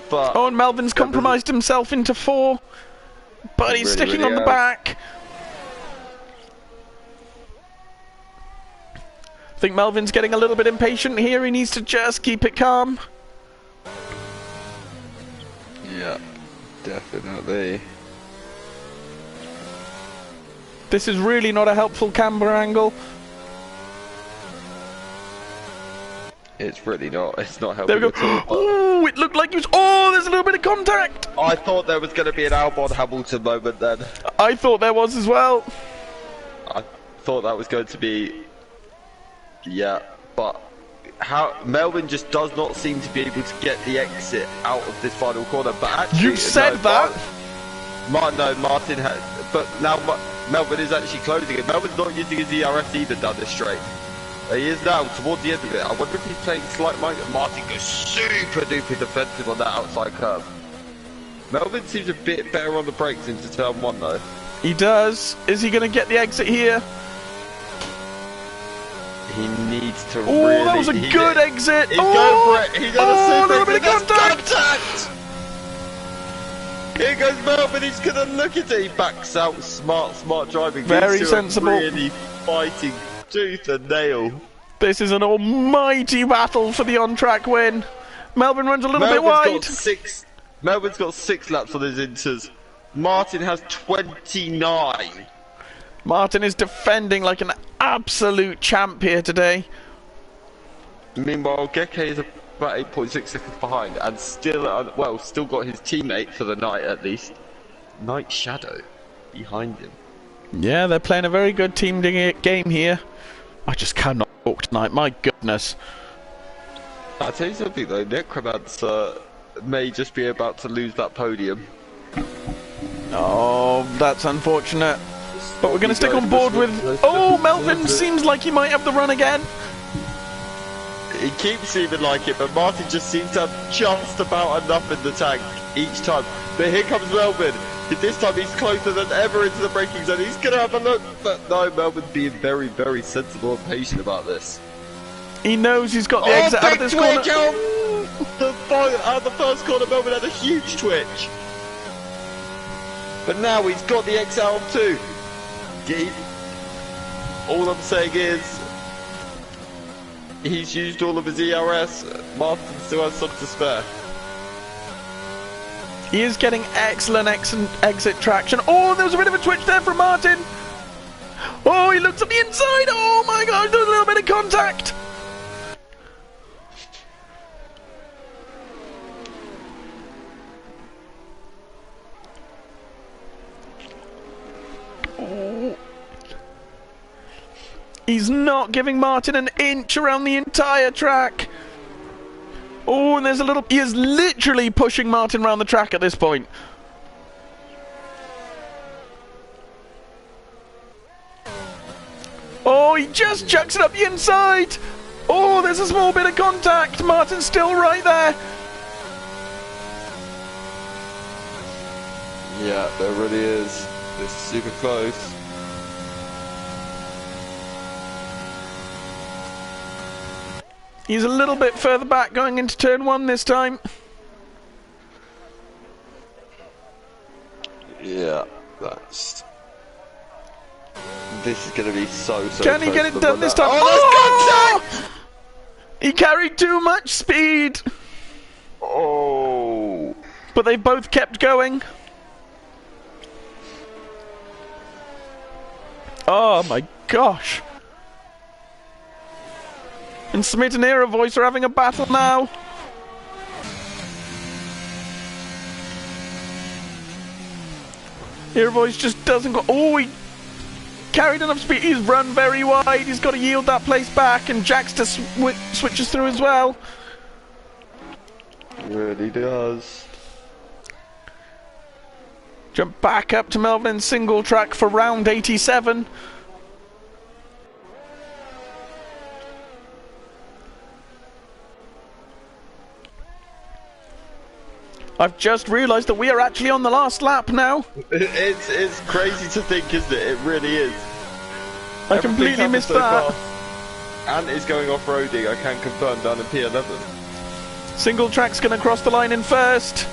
But
and Melvin's compromised himself into 4, but he's sticking on the back. I think Melvin's getting a little bit impatient here. He needs to just keep it calm.
Yeah, definitely.
This is really not a helpful camber angle.
It's really not. It's not helping
there we go.
at all.
Oh, it looked like he was... Oh, there's a little bit of contact.
I thought there was going to be an Albon Hamilton moment then.
I thought there was as well.
I thought that was going to be... Yeah, but Melvin just does not seem to be able to get the exit out of this final corner. But actually,
you said that.
Martin has, but now Melvin is actually closing it. Melvin's not using his ERS either down this straight. He is now towards the end of it. I wonder if he's playing slight mind. Martin goes super duper defensive on that outside curve. Melvin seems a bit better on the brakes into turn 1 though.
He does. Is he going to get the exit here?
He needs to
really... Oh, that was a good exit!
He's going for it! He's got a super
little bit of contact!
Here goes Melbourne, he's gonna look at it. He backs out. Smart driving.
Very sensible.
Really fighting tooth and nail.
This is an almighty battle for the on-track win. Melbourne runs a little bit wide.
Melbourne's got 6 laps on his inters. Martin has 29.
Martin is defending like an absolute champ here today.
Meanwhile, Geke is about 8.6 seconds behind and still got his teammate for the night at least. Night Shadow behind him.
Yeah, they're playing a very good team game here. I just cannot talk tonight, my goodness.
I'll tell you something though, Necromancer may just be about to lose that podium.
Oh, that's unfortunate. But we're going to stick on board with... Oh, Melvin seems like he might have the run again.
He keeps seeming like it, but Martin just seems to have just about enough in the tank each time. But here comes Melvin. This time he's closer than ever into the braking zone. He's going to have a look. But no, Melvin's being very, very sensible and patient about this.
He knows he's got the exit out of this corner.
Out of the first corner, Melvin had a huge twitch. But now he's got the exit out too. All I'm saying is, he's used all of his ERS. Martin still has some to spare.
He is getting excellent exit traction. Oh, there was a bit of a twitch there from Martin. Oh, he looks at the inside. Oh my gosh, there's a little bit of contact. Oh. He's not giving Martin an inch around the entire track. Oh, and there's a little... He is literally pushing Martin around the track at this point. Oh, he just chucks it up the inside. Oh, there's a small bit of contact. Martin's still right there.
Yeah, there really is. It's super close.
He's a little bit further back going into turn 1 this time.
Yeah, that's... This is going to be so
Can he get it done this time?
Oh, there's contact!
He carried too much speed.
Oh.
But they both kept going. Oh my gosh. And Smith and Era Voice are having a battle now. Era Voice just doesn't go... Oh, he carried enough speed. He's run very wide. He's got to yield that place back. And Jackster switches through as well.
Really does.
Jump back up to Melvin in single track for round 87. I've just realised that we are actually on the last lap now.
It's crazy to think, isn't it? It really is.
I completely missed that.
And is going off-roading, I can confirm, down in P11.
Single track's going to cross the line in first.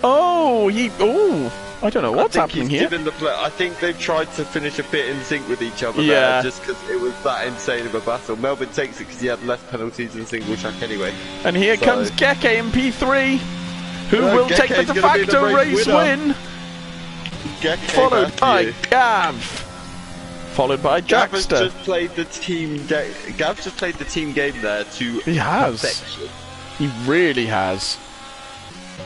Oh, I don't know what's happening here.
I think they've tried to finish a bit in sync with each other
there,
just because it was that insane of a battle. Melvin takes it because he had less penalties in single track anyway.
And here comes Geke in P3, who will take the de facto race win. Followed by Gav. Followed by Jackster.
Gav's just played the team game there to perfection.
He really has.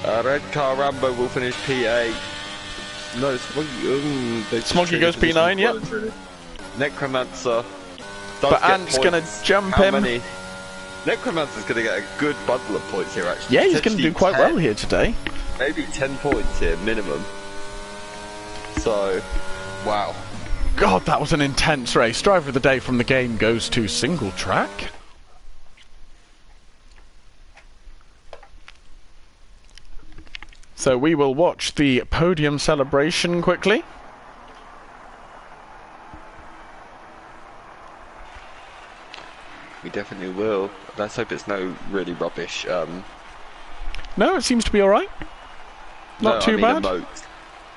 Red Car Rambo will finish P8. No,
Smoggy goes P9, yep.
Necromancer.
But Ant's going to jump him.
Necromancer's going to get a good bundle of points here, actually.
Yeah, he's going to do quite well here today.
Maybe 10 points here, minimum. So, wow.
God, that was an intense race. Driver of the day from the game goes to single track. So we will watch the podium celebration quickly.
We definitely will. Let's hope it's no really rubbish.
No, it seems to be alright. Not too bad.
Emotes.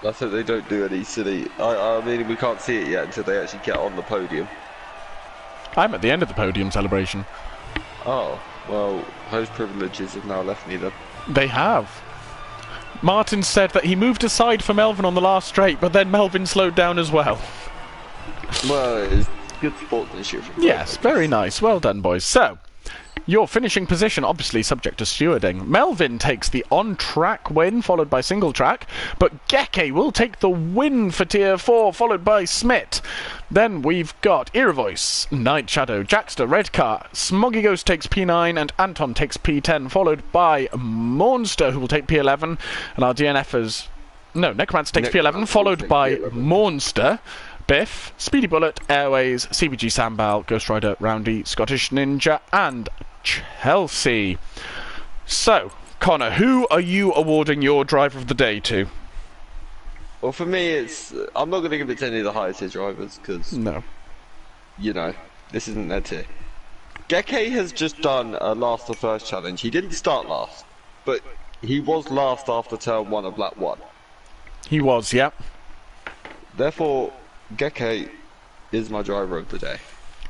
I think they don't do any silly. I mean, we can't see it yet until they actually get on the podium.
I'm at the end of the podium celebration.
Oh, well, host privileges have now left me then.
They have. Martin said that he moved aside for Melvin on the last straight, but then Melvin slowed down as well.
Well, it's good sportsmanship from
Yes,
both
very nice. Well done, boys. So, your finishing position, obviously subject to stewarding. Melvin takes the on-track win, followed by single track, but Geke will take the win for Tier 4, followed by Smit. Then we've got Irivoice, Night Shadow, Jackster, Redcar, Smoggy Ghost takes P9, and Anton takes P10, followed by Monster, who will take P11, and our DNFers... No, Necromancer takes P11, followed by Monster, Biff, Speedy Bullet, Airways, CBG Sambal, Ghost Rider, Roundy, Scottish Ninja, and Chelsea. So, Connor, who are you awarding your driver of the day to?
Well, for me, it's... I'm not going to give it to any of the higher tier drivers, because...
No.
You know, this isn't their tier. Geke has just done a last or first challenge. He didn't start last, but he was last after turn 1 of lap 1.
He was, yeah.
Therefore, Geke is my driver of the day.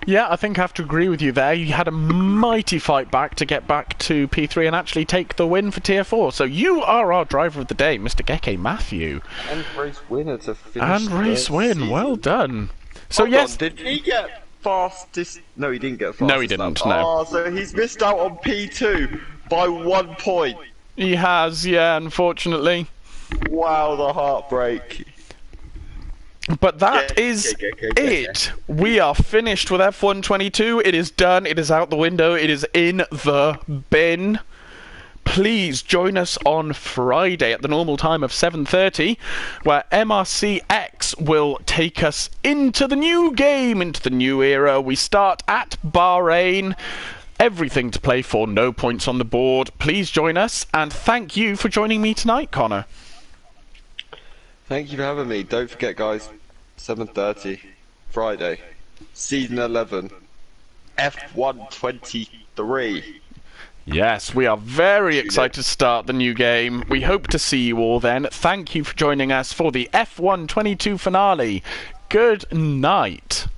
Yeah, I think I have to agree with you there. You had a mighty fight back to get back to P3 and actually take the win for Tier 4. So you are our driver of the day, Mr. Geke Matthew.
And race winner to finish.
And race win,
season.
Well done. So
Hold
yes...
on, did he get fastest? No, he didn't get fastest.
No, he didn't, no.
Oh, so he's missed out on P2 by 1 point.
He has, yeah, unfortunately.
Wow, the heartbreak.
But that is it. We are finished with F122. It is done. It is out the window. It is in the bin. Please join us on Friday at the normal time of 7:30, where MRCX will take us into the new game, into the new era. We start at Bahrain. Everything to play for, no points on the board. Please join us, and thank you for joining me tonight, Connor.
Thank you for having me. Don't forget, guys, 7:30, Friday, Season 11, F123.
Yes, we are very excited to start the new game. We hope to see you all then. Thank you for joining us for the F122 finale. Good night.